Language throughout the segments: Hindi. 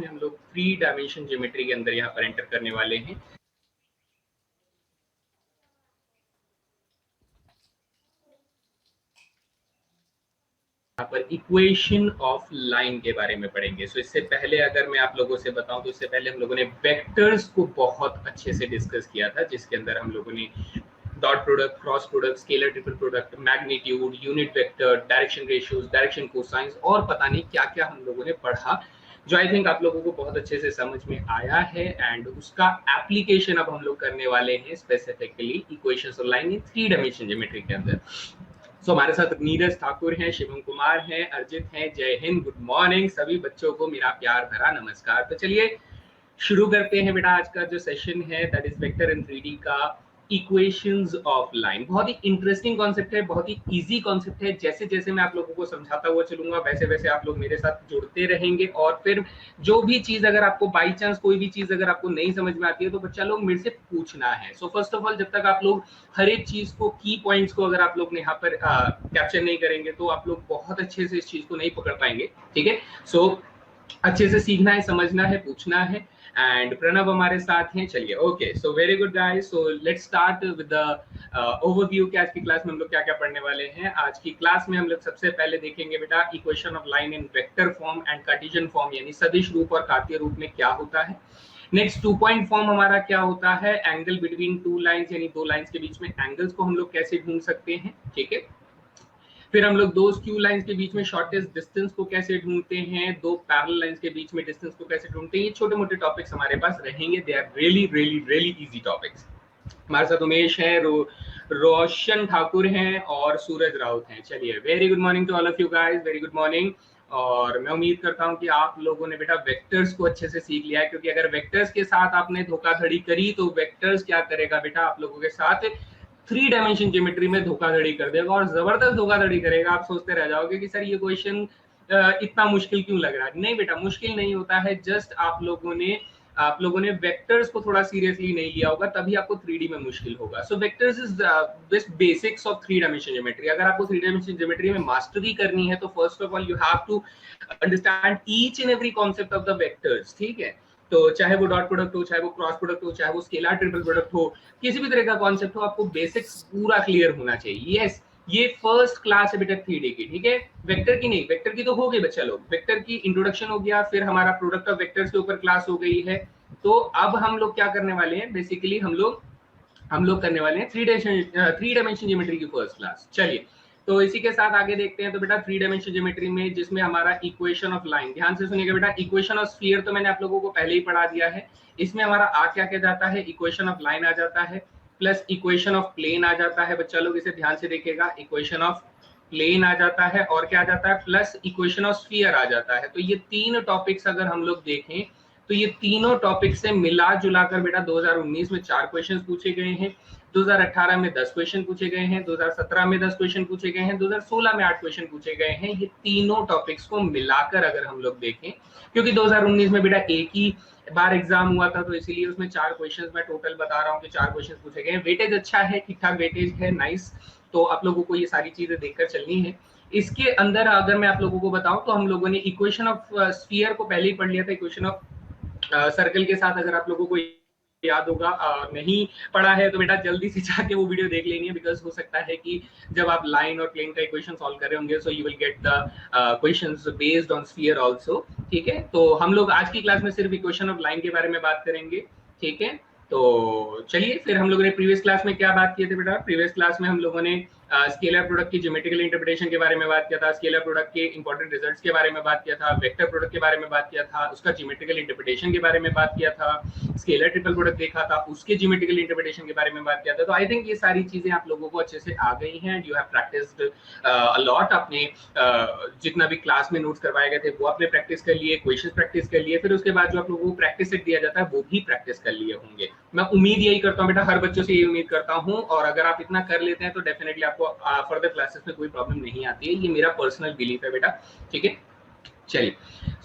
में हम लोग 3 डायमेंशन ज्योमेट्री के अंदर यहाँ पर एंटर करने वाले हैं। यहाँ पर इक्वेशन ऑफ लाइन के बारे में पढ़ेंगे। सो इससे पहले अगर मैं आप लोगों से बताऊं तो इससे पहले हम लोगों ने वेक्टर्स को बहुत अच्छे से डिस्कस किया था, जिसके अंदर हम लोगों ने dot product, cross product, scalar triple product, magnitude, unit vector, direction ratios, direction cosines और पता नहीं क्या क्या हम लोगों ने पढ़ा, जो आई थिंक आप लोगों को बहुत अच्छे से समझ में आया है। एंड उसका एप्लीकेशन अब हम लोग करने वाले हैं specifically equations of line in 3 dimension geometry के अंदर। सो हमारे साथ नीरज ठाकुर हैं, शिवम कुमार हैं, अर्जित हैं। जय हिंद, गुड मॉर्निंग सभी बच्चों को मेरा प्यार भरा नमस्कार। तो चलिए शुरू करते हैं बेटा। आज का जो सेशन है that is vector in 3D का इक्वेशंस ऑफ लाइन। बहुत ही इंटरेस्टिंग कॉन्सेप्ट है, बहुत ही इजी कॉन्सेप्ट है। जैसे जैसे मैं आप लोगों को समझाता हुआ चलूंगा वैसे वैसे आप लोग मेरे साथ जुड़ते रहेंगे, और फिर जो भी चीज अगर आपको बाई चांस कोई भी चीज अगर आपको नहीं समझ में आती है तो बच्चा लोग मेरे से पूछना है। सो फर्स्ट ऑफ ऑल, जब तक आप लोग हर एक चीज को, की पॉइंट्स को अगर आप लोग यहाँ पर कैप्चर नहीं करेंगे तो आप लोग बहुत अच्छे से इस चीज को नहीं पकड़ पाएंगे। ठीक है, सो अच्छे से सीखना है, समझना है, पूछना है। एंड प्रणव हमारे साथ हैं। चलिए, okay, so very good guys. So let's start with the overview कि आज की क्लास में हम लोग क्या क्या पढ़ने वाले हैं। आज की क्लास में हम लोग सबसे पहले देखेंगे बेटा equation of line in vector form and Cartesian form, यानी सदिश रूप और कार्तीय रूप में क्या होता है। नेक्स्ट 2 पॉइंट फॉर्म हमारा क्या होता है, एंगल बिटवीन 2 लाइंस, यानी 2 लाइंस के बीच में एंगल्स को हम लोग कैसे ढूंढ सकते हैं। ठीक है, फिर हम लोग 2 स्क्यू लाइंस के बीच में शॉर्टेस्ट डिस्टेंस को कैसे ढूंढते हैं, 2 पैरेलल लाइंस के बीच में डिस्टेंस को कैसे ढूंढते हैं। ये छोटे मोटे टॉपिक्स हमारे पास रहेंगे। They are really really really easy topics. हमारे साथ उमेश है, रोशन ठाकुर हैं और सूरज राउत हैं। चलिए, very good morning to all of you guys, very good morning. और मैं उम्मीद करता हूं कि आप लोगों ने बेटा वेक्टर्स को अच्छे से सीख लिया है, क्योंकि अगर वेक्टर्स के साथ आपने धोखाधड़ी करी तो वेक्टर्स क्या करेगा बेटा आप लोगों के साथ 3 डायमेंशन ज्योमेट्री में धोखाधड़ी कर देगा, और जबरदस्त धोखाधड़ी करेगा। आप सोचते रह जाओगे कि सर ये क्वेश्चन इतना मुश्किल क्यों लग रहा है। नहीं बेटा, मुश्किल नहीं होता है, जस्ट आप लोगों ने वेक्टर्स को थोड़ा सीरियसली नहीं लिया होगा, तभी आपको 3D में मुश्किल होगा। So vectors is best basics of 3 dimension geometry. अगर आपको 3 डायमेंशन ज्योमेट्री में मास्टरी करनी है तो first of all you have to understand each and every concept of the vectors. ठीक है, तो चाहे वो डॉट प्रोडक्ट हो, चाहे वो क्रॉस प्रोडक्ट हो, चाहे वो स्केलर ट्रिपल प्रोडक्ट हो, किसी भी तरह का कॉन्सेप्ट हो, आपको बेसिक्स पूरा क्लियर होना चाहिए। यस, ये फर्स्ट क्लास है बेटा 3D की। ठीक है, वेक्टर की नहीं, वेक्टर की तो हो गई बच्चा लोग, वेक्टर की इंट्रोडक्शन हो गया, फिर हमारा प्रोडक्ट ऑफ वेक्टर्स के ऊपर क्लास हो गई है। तो अब हम लोग क्या करने वाले हैं, बेसिकली हम लोग करने वाले हैं 3 डायमेंशन ज्योमेट्री की फर्स्ट क्लास। चलिए, तो इसी के साथ आगे देखते हैं। तो बेटा 3 डायमेंशन ज्योमेट्री में जिसमें हमारा इक्वेशन ऑफ लाइन, ध्यान से सुनिएगा बेटा, इक्वेशन ऑफ स्फीयर तो मैंने आप लोगों को पहले ही पढ़ा दिया है। इसमें हमारा आ क्या क्या जाता है, इक्वेशन ऑफ लाइन आ जाता है, प्लस इक्वेशन ऑफ प्लेन आ जाता है। बच्चा लोग इसे ध्यान से देखिएगा, इक्वेशन ऑफ प्लेन आ जाता है, और क्या आ जाता है, प्लस इक्वेशन ऑफ स्फीयर आ जाता है। तो ये 3 टॉपिक्स अगर हम लोग देखें तो ये तीनों टॉपिक से मिला जुला कर बेटा 2019 में 4 क्वेश्चंस पूछे गए हैं, 2018 में 10 क्वेश्चन पूछे गए हैं, 2017 में 10 क्वेश्चन पूछे गए हैं, 2016 में 8 क्वेश्चन पूछे गए हैं। ये तीनों टॉपिक्स को मिलाकर अगर हम लोग देखें, क्योंकि 2019 में बेटा एक ही बार एग्जाम हुआ था तो इसीलिए उसमें 4 क्वेश्चन मैं टोटल बता रहा हूँ कि 4 क्वेश्चन पूछे गए हैं। वेटेज अच्छा है, ठीक ठाक वेटेज है, नाइस। तो आप लोगों को ये सारी चीजें देखकर चलनी है। इसके अंदर अगर मैं आप लोगों को बताऊं तो हम लोगों ने इक्वेशन ऑफ स्फीयर को पहले ही पढ़ लिया था। इक्वेशन ऑफ सर्कल के साथ अगर आप लोगों को याद होगा, नहीं पढ़ा है तो बेटा जल्दी से जाके वो वीडियो देख लेनी है, बिकॉज हो सकता है कि जब आप लाइन और प्लेन का इक्वेशन सॉल्व कर रहे होंगे so you will get the questions based on sphere also. ठीक है, तो हम लोग आज की क्लास में सिर्फ इक्वेशन ऑफ लाइन के बारे में बात करेंगे। ठीक है, तो चलिए, फिर हम लोगों ने प्रीवियस क्लास में क्या बात किए थे बेटा, प्रीवियस क्लास में हम लोगों ने स्केलर प्रोडक्ट की ज्योमेट्रिकल इंटरप्रिटेशन के बारे में बात किया था, स्केलर प्रोडक्ट के इंपॉर्टेंट रिजल्ट्स के बारे में बात किया था, वेक्टर प्रोडक्ट के बारे में बात किया था, उसका ज्योमेट्रिकल इंटरप्रिटेशन के बारे में बात किया था, स्केलर ट्रिपल प्रोडक्ट देखा था, उसके ज्योमेट्रिकल इंटरप्रिटेशन के बारे में बात किया था। तो आई थिंक ये सारी चीजें आप लोगों को अच्छे से आ गई हैं। You have practised a lot. आपने जितना भी क्लास में नोट्स करवाए गए थे वो आपने प्रैक्टिस कर लिए, क्वेश्चंस प्रैक्टिस कर लिए, फिर उसके बाद जो आप लोगों को प्रैक्टिस सेट दिया जाता है वो भी प्रैक्टिस कर लिए होंगे। मैं उम्मीद यही करता हूँ बेटा, हर बच्चों से यही उम्मीद करता हूँ, और अगर आप इतना कर लेते हैं तो डेफिनेटली आपको फर्दर क्लासेस में कोई प्रॉब्लम नहीं आती है। ये मेरा पर्सनल बिलीफ है बेटा। ठीक है, चलिए,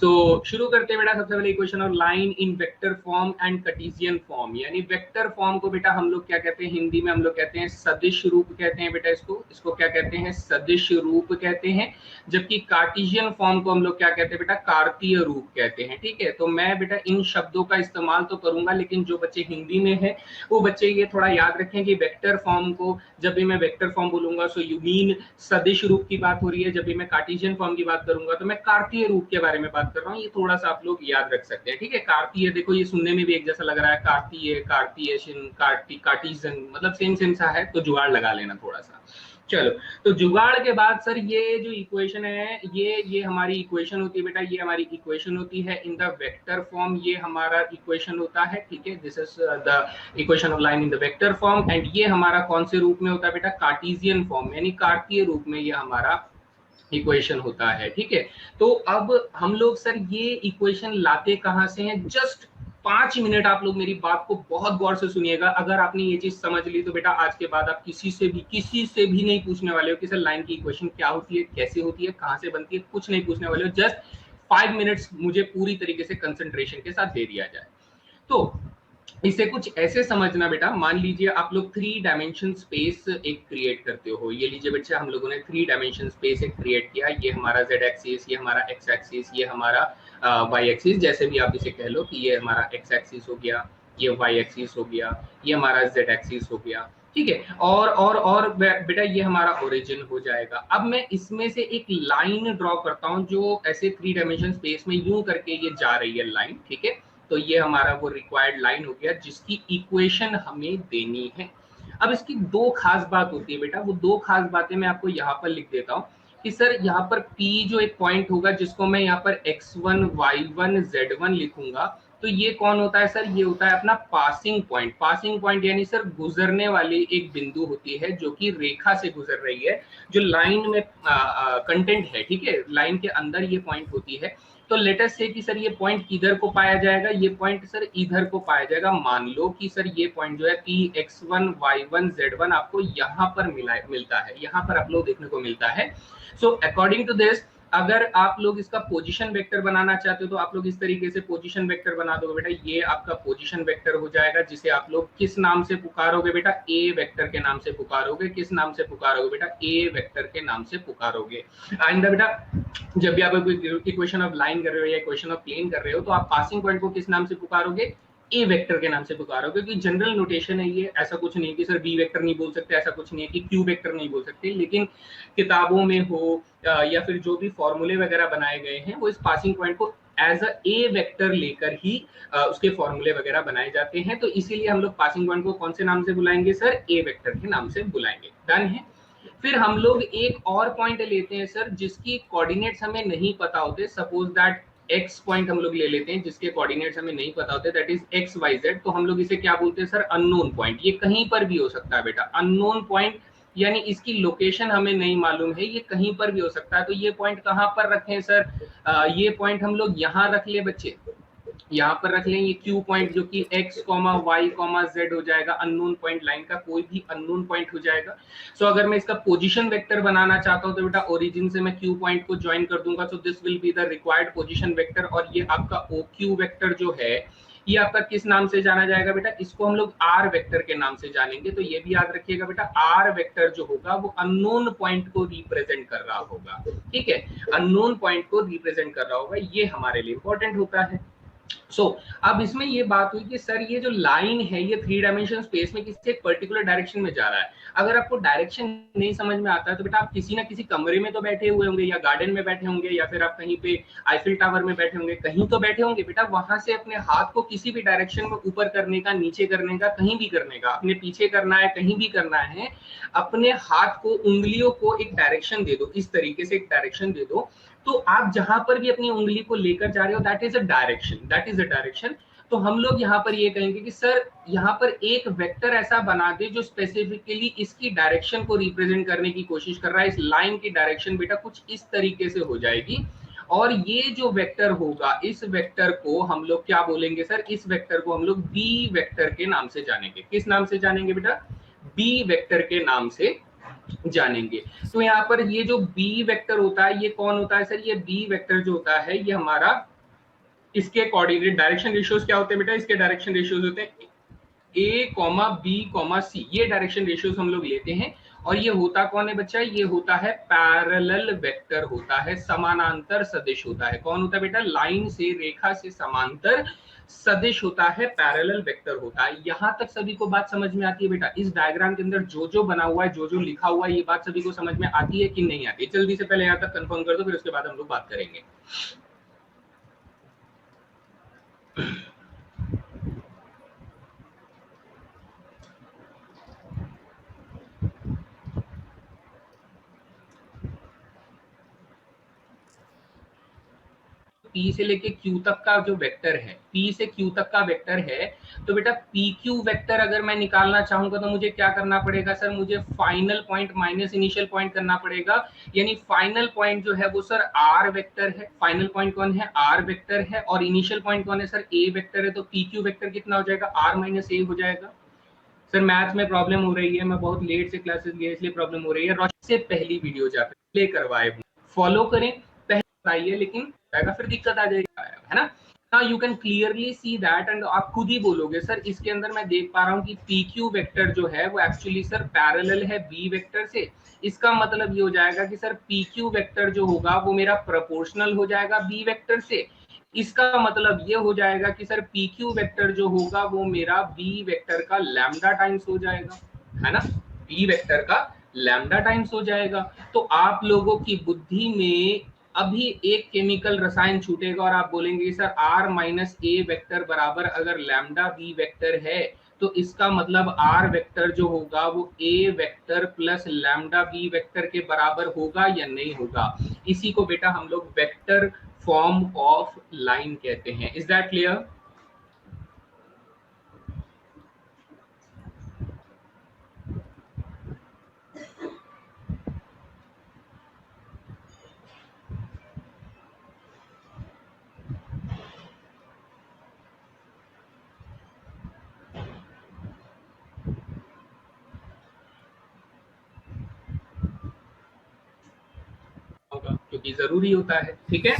सो शुरू करते हैं बेटा सबसे पहले equation of line in vector form and Cartesian form. यानी वेक्टर फॉर्म को बेटा हम लोग क्या कहते हैं, हिंदी में हम लोग कहते हैं सदिश रूप कहते हैं बेटा, इसको क्या कहते हैं, सदिश रूप कहते हैं। जबकि कार्टेशियन फॉर्म को हम लोग क्या कहते हैं बेटा, कार्तीय रूप कहते हैं। ठीक है, तो मैं बेटा इन शब्दों का इस्तेमाल तो करूंगा, लेकिन जो बच्चे हिंदी में है वो बच्चे ये थोड़ा याद रखें कि वेक्टर फॉर्म को जब भी मैं वेक्टर फॉर्म बोलूंगा सो यू मीन सदिश रूप की बात हो रही है, जब भी मैं कार्टेशियन फॉर्म की बात करूंगा तो मैं कार्तीय रूप के बारे में बात कर रहा हूँ। ये थोड़ा सा आप लोग याद रख सकते हैं। ठीक है, कार्तीय देखो ये सुनने में भी एक जैसा लग रहा है, कार्तीय, कार्टिएशन, कार्टिजन, मतलब सेम सेम सा है, तो जुगाड़ लगा लेना थोड़ा सा। चलो, तो जुगाड़ के बाद सर ये जो इक्वेशन है ये हमारी इक्वेशन होती है बेटा, ये हमारी इक्वेशन होती है इन द वेक्टर फॉर्म, ये हमारा इक्वेशन होता है। ठीक है, this is the equation of line in the vector form. And ये हमारा कौन से रूप में होता है बेटा, कार्टेशियन फॉर्म, यानी कार्तीय रूप में ये हमारा इक्वेशन होता है। ठीक है, तो अब हम लोग सर ये इक्वेशन लाते कहां से हैं, जस्ट 5 मिनट आप लोग मेरी बात को बहुत गौर से सुनिएगा। अगर आपने ये चीज समझ ली तो बेटा आज के बाद आप किसी से भी नहीं पूछने वाले हो कि सर लाइन की इक्वेशन क्या होती है, कैसे होती है, कहां से बनती है, कुछ नहीं पूछने वाले हो। जस्ट 5 मिनट्स मुझे पूरी तरीके से कंसंट्रेशन के साथ दे दिया जाए। तो इसे कुछ ऐसे समझना बेटा, मान लीजिए आप लोग 3 डायमेंशन स्पेस एक क्रिएट करते हो। ये लीजिए बच्चे, हम लोगों ने 3 डायमेंशन स्पेस एक क्रिएट किया। ये हमारा z एक्सिस, ये हमारा x एक्सिस, ये हमारा y एक्सिस, जैसे भी आप इसे कह लो कि ये हमारा x एक्सिस हो गया, ये y एक्सिस हो गया, ये हमारा z एक्सिस हो गया। ठीक है, और बेटा ये हमारा ओरिजिन हो जाएगा। अब मैं इसमें से एक लाइन ड्रॉ करता हूं जो ऐसे 3 डायमेंशन स्पेस में यूं करके ये जा रही है लाइन। ठीक है, तो ये हमारा वो रिक्वायर्ड लाइन हो गया जिसकी इक्वेशन हमें देनी है। अब इसकी 2 खास बात होती है बेटा, वो 2 खास बातें मैं आपको यहाँ पर लिख देता हूँ कि सर यहाँ पर P जो एक पॉइंट होगा जिसको मैं यहाँ पर x1, y1, z1 लिखूंगा, तो ये कौन होता है सर, ये होता है अपना पासिंग पॉइंट। पासिंग पॉइंट यानी सर गुजरने वाली एक बिंदु होती है जो कि रेखा से गुजर रही है, जो लाइन में कंटेंट है। ठीक है, लाइन के अंदर ये पॉइंट होती है। तो लेटेस्ट से कि सर ये पॉइंट किधर को पाया जाएगा, ये पॉइंट सर इधर को पाया जाएगा। मान लो कि सर ये पॉइंट जो है Px1, y1, z1 आपको यहाँ पर मिलता है, यहाँ पर आप लोग देखने को मिलता है। सो अकॉर्डिंग टू दिस, अगर आप लोग इसका पोजीशन वेक्टर बनाना चाहते हो तो आप लोग इस तरीके से पोजीशन वेक्टर बना दोगे बेटा। ये आपका पोजीशन वेक्टर हो जाएगा, जिसे आप लोग किस नाम से पुकारोगे बेटा, ए वेक्टर के नाम से पुकारोगे। किस नाम से पुकारोगे बेटा, ए वेक्टर के नाम से पुकारोगे। आइंदा बेटा जब भी आप इक्वेशन ऑफ लाइन कर रहे हो या इक्वेशन ऑफ प्लेन कर रहे हो तो आप पासिंग पॉइंट को किस नाम से पुकारोगे, ए वेक्टर के नाम से पुकारोगे। क्योंकि जनरल नोटेशन है ये, ऐसा कुछ नहीं है कि सर बी वेक्टर नहीं बोल सकते, ऐसा कुछ नहीं है कि क्यू वेक्टर नहीं बोल सकते, लेकिन किताबों में हो या फिर जो भी फॉर्मूले वगैरह बनाए गए हैं वो इस पासिंग पॉइंट को एज अ ए वेक्टर लेकर ही उसके फॉर्मूले वगैरह बनाए जाते हैं। तो इसीलिए हम लोग पासिंग पॉइंट को कौन से नाम से बुलाएंगे सर, ए वेक्टर के नाम से बुलाएंगे। डन है। फिर हम लोग एक और पॉइंट लेते हैं सर जिसकी कोऑर्डिनेट्स हमें नहीं पता होते। सपोज दैट एक्स पॉइंट हम लोग ले लेते हैं जिसके कोऑर्डिनेट्स हमें नहीं पता होते, that is X Y Z. तो हम लोग इसे क्या बोलते हैं सर, अननोन पॉइंट। ये कहीं पर भी हो सकता है बेटा, अननोन पॉइंट यानी इसकी लोकेशन हमें नहीं मालूम है, ये कहीं पर भी हो सकता है। तो ये पॉइंट कहाँ पर रखें सर, ये पॉइंट हम लोग यहाँ रख ले बच्चे, यहाँ पर रख लें ये क्यू पॉइंट जो कि x, y, z हो जाएगा। अननोन पॉइंट, लाइन का कोई भी अननोन पॉइंट हो जाएगा। सो अगर मैं इसका पोजीशन वेक्टर बनाना चाहता हूँ तो बेटा ओरिजिन से मैं क्यू पॉइंट को ज्वाइन कर दूंगा। सो this will be the required position vector. और ये आपका ओ क्यू वेक्टर जो है ये आपका किस नाम से जाना जाएगा बेटा, इसको हम लोग आर वेक्टर के नाम से जानेंगे। तो ये भी याद रखिएगा बेटा, आर वेक्टर जो होगा वो अननोन पॉइंट को रिप्रेजेंट कर रहा होगा। ठीक है, अननोन पॉइंट को रिप्रेजेंट कर रहा होगा, ये हमारे लिए इंपॉर्टेंट होता है। अब इसमें ये बात हुई कि सर ये जो लाइन है ये 3 डायमेंशन स्पेस में किसी एक पर्टिकुलर डायरेक्शन में जा रहा है। अगर आपको डायरेक्शन नहीं समझ में आता है तो बेटा आप किसी ना किसी कमरे में तो बैठे हुए होंगे, या गार्डन में बैठे होंगे, या फिर आप कहीं पे आईफिल टावर में बैठे होंगे, कहीं तो बैठे होंगे बेटा। वहां से अपने हाथ को किसी भी डायरेक्शन में ऊपर करने का, नीचे करने का, कहीं भी करने का, अपने पीछे करना है, कहीं भी करना है, अपने हाथ को, उंगलियों को एक डायरेक्शन दे दो, इस तरीके से एक डायरेक्शन दे दो। तो आप जहां पर भी अपनी उंगली को लेकर जा रहे हो that is a direction, that is a direction. तो हम लोग यहाँ पर ये कहेंगे कि सर यहाँ पर एक वेक्टर ऐसा बना दे जो स्पेसिफिकली इसकी डायरेक्शन को रिप्रेजेंट करने की कोशिश कर रहा है। इस लाइन की डायरेक्शन बेटा कुछ इस तरीके से हो जाएगी। और ये जो वेक्टर होगा, इस वेक्टर को हम लोग क्या बोलेंगे सर, इस वेक्टर को हम लोग बी वेक्टर के नाम से जानेंगे। किस नाम से जानेंगे बेटा, बी वेक्टर के नाम से जानेंगे। तो यहाँ पर ये जो बी वेक्टर होता है ये कौन होता है सर? ये बी वेक्टर जो होता है ये हमारा, इसके कोऑर्डिनेट डायरेक्शन रेशियोज क्या होते हैं बेटा? इसके डायरेक्शन रेशियोज होते हैं ए कॉमा बी कॉमा सी, ये डायरेक्शन रेशियोज हम लोग लेते हैं। और ये होता कौन है बच्चा? ये होता है पैरेलल वेक्टर होता है, समानांतर सदिश होता है। कौन होता है बेटा? लाइन से, रेखा से समांतर सदिश होता है, पैरेलल वेक्टर होता है। यहां तक सभी को बात समझ में आती है बेटा? इस डायग्राम के अंदर जो जो बना हुआ है, जो जो लिखा हुआ है, ये बात सभी को समझ में आती है कि नहीं आती? जल्दी से पहले यहाँ तक कंफर्म कर दो, फिर उसके बाद हम लोग बात करेंगे। P से लेके Q तक का जो वेक्टर है, P से Q तक का वेक्टर है, तो बेटा PQ वेक्टर अगर मैं निकालना चाहूंगा तो मुझे क्या करना पड़ेगा सर? मुझे final point minus initial point करना पड़ेगा। यानी फाइनल पॉइंट जो है वो सर R वेक्टर है। फाइनल पॉइंट कौन है? R वेक्टर है। और इनिशियल पॉइंट कौन है सर? A वेक्टर है। तो PQ वेक्टर कितना हो जाएगा? R माइनस A हो जाएगा। सर मैथ में प्रॉब्लम हो रही है, मैं बहुत लेट से क्लासेस लिए इसलिए प्रॉब्लम हो रही है। रोशनी से पहली वीडियो जाकर प्ले करवाए, फॉलो करें, पहले बताइए, लेकिन फिर दिक्कत आ जाएगी, है ना? Now you can clearly see that, and आप खुद ही बोलोगे सर इसके अंदर मैं देख पा रहा हूँ कि PQ वेक्टर जो है वो एक्चुअली सर पैरेलल है B वेक्टर से। इसका मतलब ये हो जाएगा कि सर PQ वेक्टर जो होगा वो मेरा प्रोपोर्शनल हो जाएगा B वेक्टर से। इसका मतलब ये हो जाएगा कि सर PQ वेक्टर जो होगा वो मेरा B वेक्टर का लैम्डा टाइम्स हो जाएगा, है ना? B वेक्टर का लैम्डा टाइम्स हो जाएगा। तो आप लोगों की बुद्धि में अभी एक केमिकल रसायन छूटेगा और आप बोलेंगे sir R minus A vector बराबर अगर लैम्डा बी वेक्टर है तो इसका मतलब R वेक्टर जो होगा वो A vector plus lambda B vector के बराबर होगा या नहीं होगा? इसी को बेटा हम लोग वेक्टर फॉर्म ऑफ लाइन कहते हैं। Is that clear? क्योंकि जरूरी होता है, ठीक है?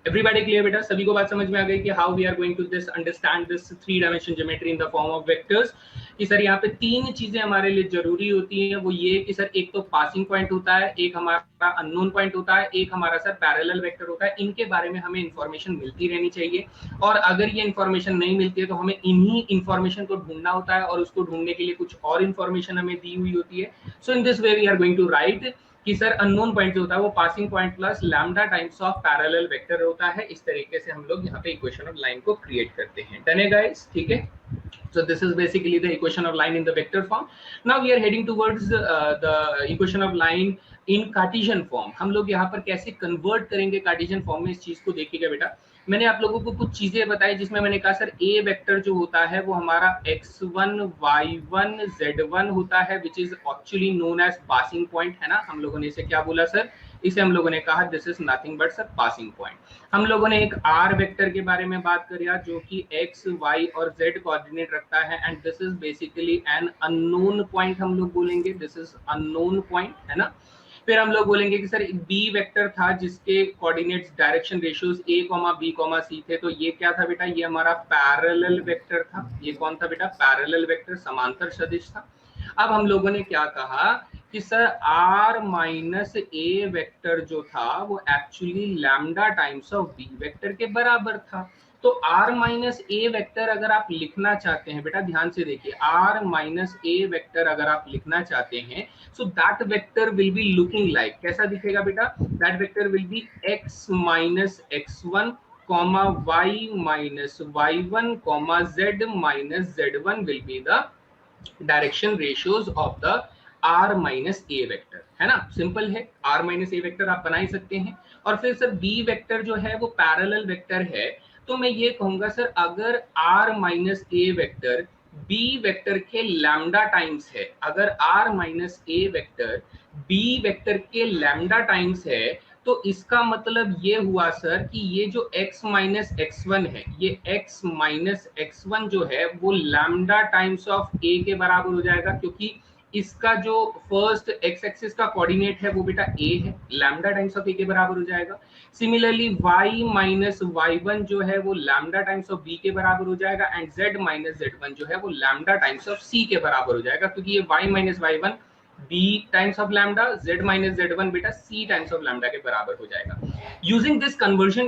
एवरीबॉडी क्लियर बेटा? सभी को बात समझ में आ गई कि how we are going to this understand this three dimension geometry in the form of vectors. कि सर यहाँ पे तीन चीजें हमारे लिए जरूरी होती हैं। वो ये कि सर एक तो पासिंग पॉइंट होता है, एक हमारा अननोन पॉइंट होता है, एक हमारा सर पैरेलल वेक्टर होता है। इनके बारे में हमें इंफॉर्मेशन मिलती रहनी चाहिए, और अगर ये इंफॉर्मेशन नहीं मिलती है तो हमें इन्हीं इंफॉर्मेशन को ढूंढना होता है, और उसको ढूंढने के लिए कुछ और इंफॉर्मेशन हमें दी हुई होती है। So in this way we are going to write कि सर अननोन पॉइंट जो होता है वो passing point plus lambda times of parallel vector होता है। इस तरीके से हम लोग यहाँ पे इक्वेशन ऑफ लाइन को क्रिएट करते हैं। डन है गाइस? ठीक है? So this is basically the equation of line in the vector form. Now we are heading towards the equation of line in Cartesian form. हम लोग यहाँ पर कैसे कन्वर्ट करेंगे Cartesian form में, इस चीज को देखिएगा बेटा। मैंने आप लोगों को कुछ चीजें बताई जिसमें मैंने कहा सर A वेक्टर जो होता है वो हमारा x1 y1 z1 होता है, which is actually known as passing point, है ना? हम लोगों ने इसे क्या बोला सर? इसे हम लोगों ने कहा this is nothing but sir passing point. हम लोगों ने एक आर वेक्टर के बारे में बात करी जो कि एक्स वाई और जेड कोऑर्डिनेट रखता है, and this is basically an unknown point. हम लोग बोलेंगे दिस इज अननोन पॉइंट, है ना? फिर हम लोग बोलेंगे कि सर बी वेक्टर था जिसके coordinates direction ratios a, b, c थे। तो ये क्या था बेटा? ये हमारा पैरेलल वेक्टर था। ये कौन था बेटा? पैरेलल वेक्टर, समांतर सदिश था। अब हम लोगों ने क्या कहा कि sir r minus A vector जो था वो actually lambda times of B vector के बराबर था। तो r माइनस ए वेक्टर अगर आप लिखना चाहते हैं बेटा, ध्यान से देखिए, r माइनस ए वेक्टर अगर आप लिखना चाहते हैं, so that vector will be looking like, कैसा दिखेगा बेटा? That vector will be x minus x1 comma y minus y1 comma z minus z1 will be the direction ratios of the r minus A vector, है ना? सिंपल है, r माइनस ए वेक्टर आप बना ही सकते हैं। और फिर सर b वेक्टर जो है वो पैरेलल वेक्टर है, तो मैं ये कहूंगा सर अगर r minus A vector b vector के लैम्डा टाइम्स है, अगर r minus A vector b vector के लैम्डा टाइम्स है, तो इसका मतलब ये हुआ सर कि ये जो x माइनस x1 है, ये x माइनस x1 जो है वो लैम्डा टाइम्स ऑफ a के बराबर हो जाएगा, क्योंकि इसका जो फर्स्ट एक्स एक्सिस का कोऑर्डिनेट है वो बेटा a है, लैम्डा टाइम्स ऑफ a के बराबर हो जाएगा। सिमिलरली y माइनस y1 जो है वो लैम्डा टाइम्स ऑफ b के बराबर हो जाएगा, एंड z माइनस z1 जो है वो लैम्डा टाइम्स ऑफ c के बराबर हो जाएगा, क्योंकि ये y minus y1 b times of lambda, z minus z1 बेटा c टाइम्स ऑफ लैम्डा के बराबर हो जाएगा। यूजिंग दिस कन्वर्जन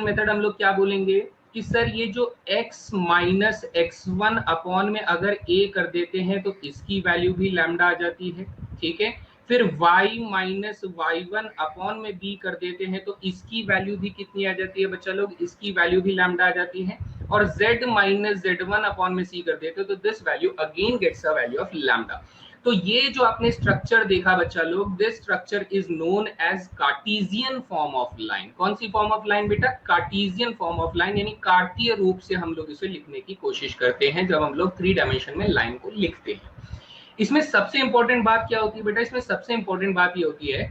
मेथड हम लोग क्या बोलेंगे कि सर ये जो x माइनस x1 अपॉन में अगर a कर देते हैं तो इसकी वैल्यू भी लैम्डा आ जाती है, ठीक है। फिर y माइनस y1 अपॉन में b कर देते हैं तो इसकी वैल्यू भी कितनी आ जाती है बच्चा लोग, इसकी वैल्यू भी लैम्डा आ जाती है। और z माइनस z1 अपॉन में c कर देते हो तो this value again gets a value of lambda. तो ये जो आपने स्ट्रक्चर देखा बच्चा लोग, this structure is known as cartesian form of line. कौन सी फॉर्म ऑफ लाइन बेटा, कार्टेशियन फॉर्म ऑफ लाइन, यानी कार्तीय रूप से हम लोग इसे लिखने की कोशिश करते हैं जब हम लोग 3 डायमेंशन में लाइन को लिखते हैं। इसमें सबसे इंपॉर्टेंट बात क्या होती है बेटा, इसमें सबसे इंपॉर्टेंट बात ये होती है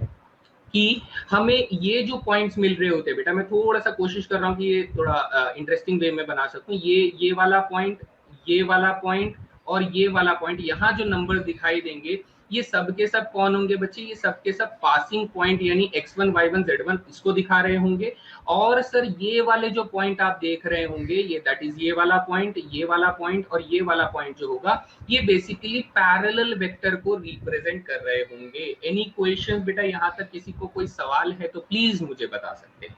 कि हमें ये जो पॉइंट्स मिल रहे होते हैं बेटा, मैं थोड़ा सा कोशिश कर रहा हूँ कि ये थोड़ा इंटरेस्टिंग वे में बना सकूं। ये वाला पॉइंट, ये वाला पॉइंट और ये वाला पॉइंट, यहाँ जो नंबर दिखाई देंगे ये सब के सब कौन होंगे बच्चे, ये सब के सब पासिंग पॉइंट यानी x1 y1 z1 इसको दिखा रहे होंगे। और सर ये वाले जो पॉइंट आप देख रहे होंगे ये दैट इज ये वाला पॉइंट, ये वाला पॉइंट और ये वाला पॉइंट जो होगा ये बेसिकली पैरेलल वेक्टर को रिप्रेजेंट कर रहे होंगे। एनी क्वेश्चन बेटा, यहां तक किसी को कोई सवाल है तो प्लीज मुझे बता सकते हैं।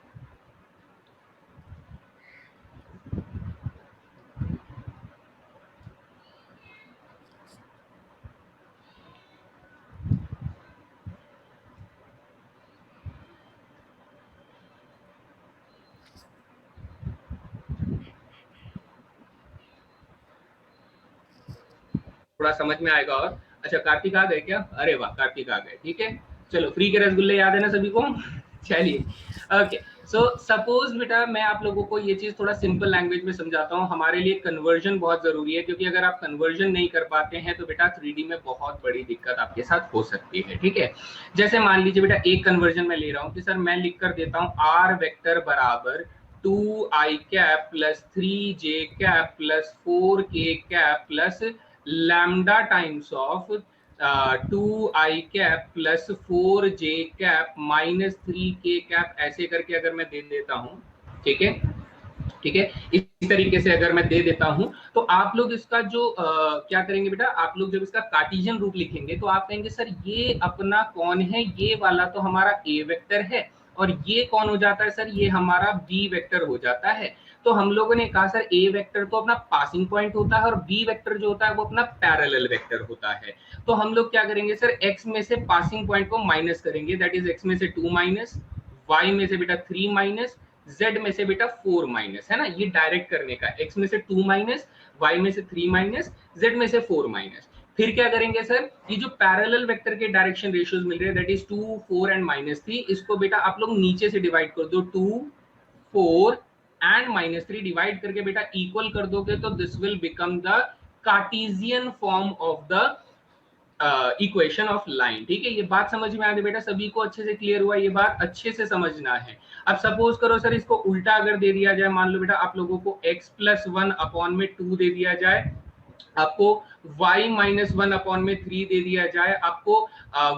थोड़ा समझ में आएगा। और अच्छा, कार्तिक आ गए क्या? अरे वाह, कार्तिक आ गए, ठीक है। चलो, फ्री के रसगुल्ले याद है ना सभी को? चलिए, ओके। सो सपोज बेटा मैं आप लोगों को ये चीज थोड़ा सिंपल लैंग्वेज में समझाता हूँ। हमारे लिए कन्वर्जन बहुत जरूरी है, क्योंकि अगर आप कन्वर्जन नहीं कर पाते हैं तो बेटा 3D में बहुत बड़ी दिक्कत आपके साथ हो सकती है, ठीक है। जैसे मान लीजिए बेटा एक कन्वर्जन मैं ले रहा हूँ कि सर मैं लिख कर देता हूँ आर वेक्टर बराबर 2i cap plus 3j cap plus 4k cap plus lambda times of 2i cap plus 4j cap minus 3k cap, ऐसे करके अगर मैं दे देता हूं, ठीक है, ठीक है, इस तरीके से अगर मैं दे देता हूं तो आप लोग इसका जो क्या करेंगे बेटा, आप लोग जब इसका कार्टेशियन रूप लिखेंगे तो आप कहेंगे सर ये अपना कौन है, ये वाला तो हमारा a वेक्टर है, और ये कौन हो जाता है सर, ये हमारा b वेक्टर हो जाता है। तो हम लोगों ने कहा सर a वेक्टर तो अपना पासिंग पॉइंट होता है और b वेक्टर जो होता है वो अपना पैरेलल वेक्टर होता है। तो हम लोग क्या करेंगे सर, x में से पासिंग पॉइंट को माइनस करेंगे, दैट इज x में से 2 माइनस, y में से बेटा 3 माइनस, z में से बेटा 4 माइनस, है ना, ये डायरेक्ट करने का, x में से 2 माइनस, y में से 3 माइनस, z में से 4 माइनस। फिर क्या करेंगे सर, ये जो पैरेलल वेक्टर के डायरेक्शन रेशियोज मिल रहे हैं दैट इज 2 4 एंड -3, इसको बेटा आप लोग नीचे से डिवाइड कर दो, 2 4 एंड -3 डिवाइड करके बेटा इक्वल कर दोगे तो this will become the cartesian form of the equation of line, ठीक है। ये बात समझ में आ गई बेटा, सभी को अच्छे से क्लियर हुआ, ये बात अच्छे से समझना है। अब सपोज करो सर इसको उल्टा अगर दे दिया जाए, मान लो बेटा आप लोगों को x प्लस 1 अपॉन में 2 दे दिया जाए, आपको y माइनस 1 अपॉन में 3 दे दिया जाए, आपको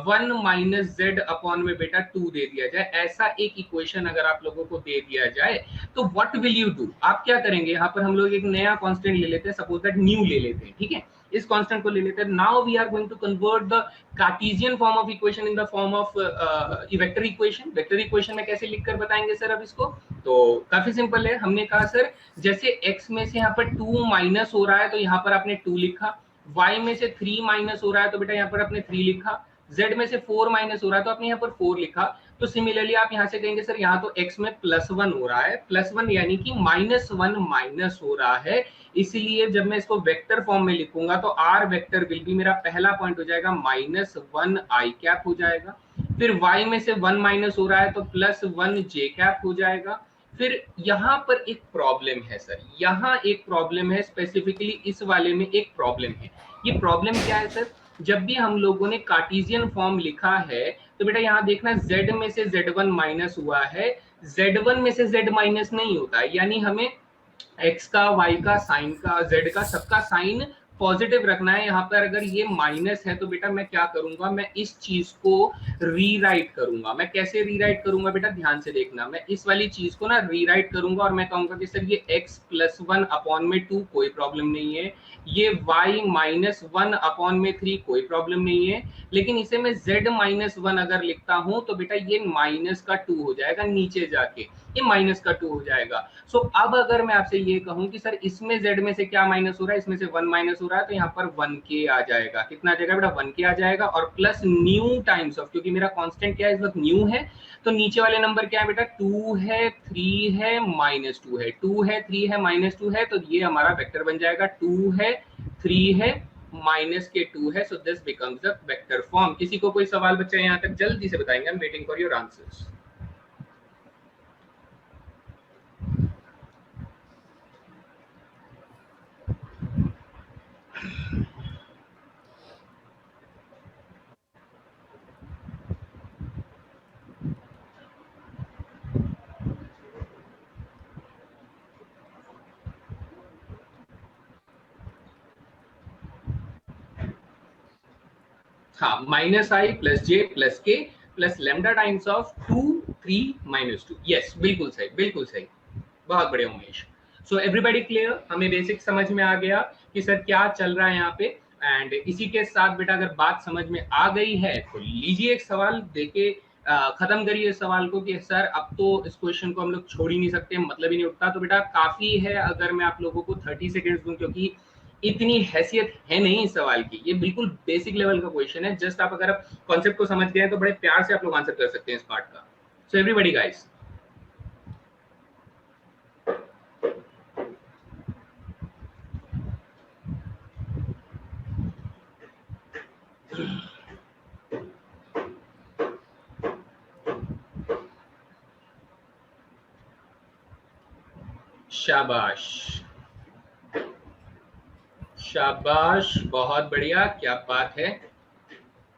1 माइनस z अपॉन में बेटा 2 दे दिया जाए, ऐसा एक इक्वेशन अगर आप लोगों को दे दिया जाए तो व्हाट विल यू डू, आप क्या करेंगे। यहाँ पर हम लोग एक नया कांस्टेंट ले लेते हैं, सपोज दैट न्यू ले लेते हैं, ठीक है, इस कांस्टेंट को ले लेते हैं। Now we are going to convert the cartesian form of equation in the form of vector equation. Vector equation में कैसे लिखकर बताएंगे सर अब इसको, तो काफी सिंपल है। हमने कहा सर जैसे x में से यहाँ पर 2 माइनस हो रहा है तो यहाँ पर आपने 2 लिखा, y में से 3 माइनस हो रहा है तो बेटा यहाँ पर आपने 3 लिखा, z में से 4 माइनस हो रहा है तो आपने यहाँ पर 4 लिखा। तो सिमिलरली आप यहाँ से कहेंगे सर यहाँ तो x में +1 हो रहा है, +1 यानी कि -1 माइनस हो रहा है, इसलिए जब मैं इसको वेक्टर फॉर्म में लिखूंगा तो r वेक्टर विल बी, मेरा पहला पॉइंट हो जाएगा -1i कैप हो जाएगा, फिर y में से 1 माइनस हो रहा है तो +1j कैप हो जाएगा। फिर यहाँ पर एक प्रॉब्लम है सर, यहाँ एक प्रॉब्लम है, स्पेसिफिकली इस वाले में एक प्रॉब्लम है। ये प्रॉब्लम क्या है सर, जब भी हम लोगों ने कार्टेशियन फॉर्म लिखा है तो बेटा यहाँ देखना z में से z1 माइनस हुआ है, z1 में से z माइनस नहीं होता है, यानी हमें x का, y का, साइन का, z का, सबका साइन पॉजिटिव रखना है। यहाँ पर अगर ये माइनस है तो बेटा मैं क्या करूंगा, मैं इस चीज को रीराइट करूंगा। मैं कैसे रीराइट करूंगा बेटा, ध्यान से देखना। मैं इस वाली चीज को ना रीराइट करूंगा और मैं कहूंगा कि सर ये x+1/2 कोई प्रॉब्लम नहीं है, ये y-1/3 कोई प्रॉब्लम नहीं है, लेकिन इसे मैं z-1 अगर लिखता हूं तो बेटा ये -2 हो जाएगा, नीचे जाके ये -2 हो जाएगा। सो अब अगर मैं आपसे ये कहूं कि सर इसमें z में से क्या माइनस हो रहा है, इसमें से 1 माइनस हो रहा है, तो यहाँ पर 1k आ जाएगा। कितना आ जाएगा बेटा, 1k आ जाएगा, और प्लस न्यू टाइम्स ऑफ, क्योंकि मेरा कांस्टेंट क्या है इस वक्त, न्यू है, तो नीचे वाले नंबर क्या है बेटा, 2 है, 3 है, -2 है, 2 है, 3 है, -2 है, तो ये हमारा वेक्टर बन जाएगा, 2 है, 3 है, -2 है। So this becomes the vector form. किसी को कोई सवाल बच्चा यहाँ तक जल्दी से बताएंगे, I am waiting for your answers. हाँ, -i + j + k + lambda times of 2 3 -2। Yes, बिल्कुल सही, बिल्कुल सही, बहुत बढ़िया उमेश। सो एवरीबॉडी क्लियर, हमें बेसिक समझ में आ गया कि सर क्या चल रहा है यहाँ पे। एंड इसी के साथ बेटा अगर बात समझ में आ गई है तो लीजिए एक सवाल देके खत्म करिए इस सवाल को कि सर अब तो इस क्वेश्चन को हम लोग छोड़ ही नहीं सकते, मतलब ही नहीं उठता। तो बेटा काफी है अगर मैं आप लोगों को 30 सेकेंड्स दूं, क्योंकि इतनी हैसियत है नहीं इस सवाल की, ये बिल्कुल बेसिक लेवल का क्वेश्चन है। जस्ट आप अगर आप कॉन्सेप्ट को समझ गए तो बड़े प्यार से आप लोग आंसर कर सकते हैं इस पार्ट का। सो एवरीबॉडी गाइस, शाबाश शाबाश, बहुत बढ़िया, क्या बात है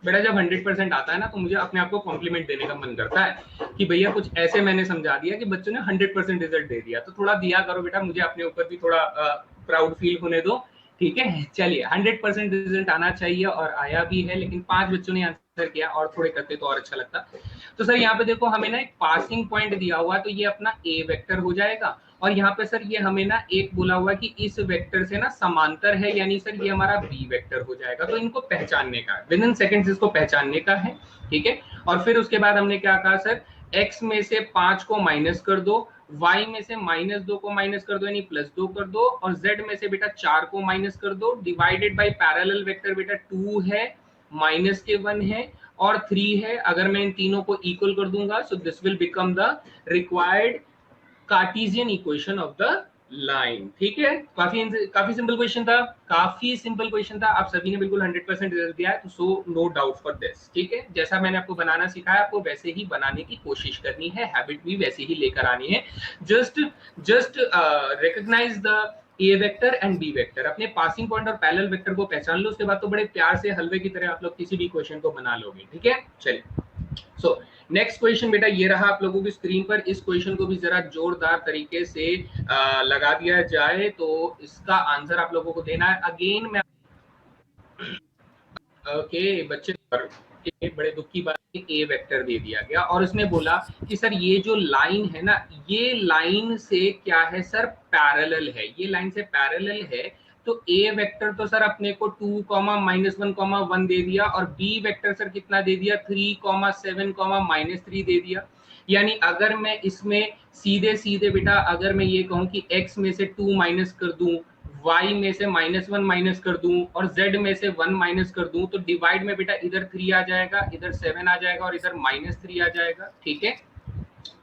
बेटा। जब 100% आता है ना तो मुझे अपने आप को कॉम्प्लीमेंट देने का मन करता है कि भैया कुछ ऐसे मैंने समझा दिया कि बच्चों ने 100% रिजल्ट दे दिया, तो थोड़ा दिया करो बेटा, मुझे अपने ऊपर भी थोड़ा प्राउड फील होने दो। ठीक है, चलिए 100% रिजल्ट आना चाहिए और आया भी है, लेकिन 5 बच्चों ने आंसर किया, और थोड़े करते तो और अच्छा लगता। तो सर यहाँ पे देखो हमें ना एक पासिंग पॉइंट दिया हुआ, तो ये अपना ए वेक्टर हो जाएगा, और यहाँ पे सर ये हमें ना एक बोला हुआ कि इस वेक्टर से ना समांतर है, यानी सर ये हमारा बी वेक्टर हो जाएगा। तो इनको पहचानने का, विद इन सेकेंड्स इसको पहचानने का है। ठीक है, और फिर उसके बाद हमने क्या कहा सर, x में से 5 को माइनस कर दो, y में से -2 को माइनस कर दो, यानी +2 कर दो, और z में से बेटा 4 को माइनस कर दो, डिवाइडेड बाय पैरेलल वेक्टर बेटा 2 है, -1 है और 3 है। अगर मैं इन तीनों को इक्वल कर दूंगा, सो this will become the required Cartesian equation of the line. ठीक है, काफी सिंपल क्वेश्चन था, काफी सिंपल क्वेश्चन था। आप सभी ने बिल्कुल 100% रिजल्ट दिया है, तो so no doubt for this. ठीक है, जैसा मैंने आपको बनाना सिखाया, आपको वैसे ही बनाने की कोशिश करनी है, हैबिट भी वैसे ही लेकर आनी है। Just recognise the A vector and B vector, अपने पासिंग पॉइंट और पैरेलल वेक्टर को पहचान लो, उसके बाद तो बड़े प्यार से हलवे की तरह आप लोग किसी भी क्वेश्चन को बना लोगे। ठीक है, चलिए सो नेक्स्ट क्वेश्चन बेटा ये रहा आप लोगों की स्क्रीन पर। इस क्वेश्चन को भी जरा जोरदार तरीके से लगा दिया जाए, तो इसका आंसर आप लोगों को देना है। अगेन मैं ओके बच्चे, एक बड़े दुख की बात है, ए वेक्टर दे दिया गया और उसने बोला कि सर ये जो लाइन है ना, ये लाइन से क्या है सर, पैरेलल है, ये लाइन से पैरेलल है। तो ए वेक्टर तो सर अपने को 2, -1, 1 दे दिया, और बी वेक्टर सर कितना दे दिया, 3, 7, -3 दे दिया। यानी अगर मैं इसमें सीधे सीधे बेटा अगर मैं ये कहूं कि x में से 2 माइनस कर दूं, y में से -1 माइनस कर दूं और z में से 1 माइनस कर दूं, तो डिवाइड में बेटा इधर 3 आ जाएगा, इधर 7 आ जाएगा और इधर -3 आ जाएगा। ठीक है,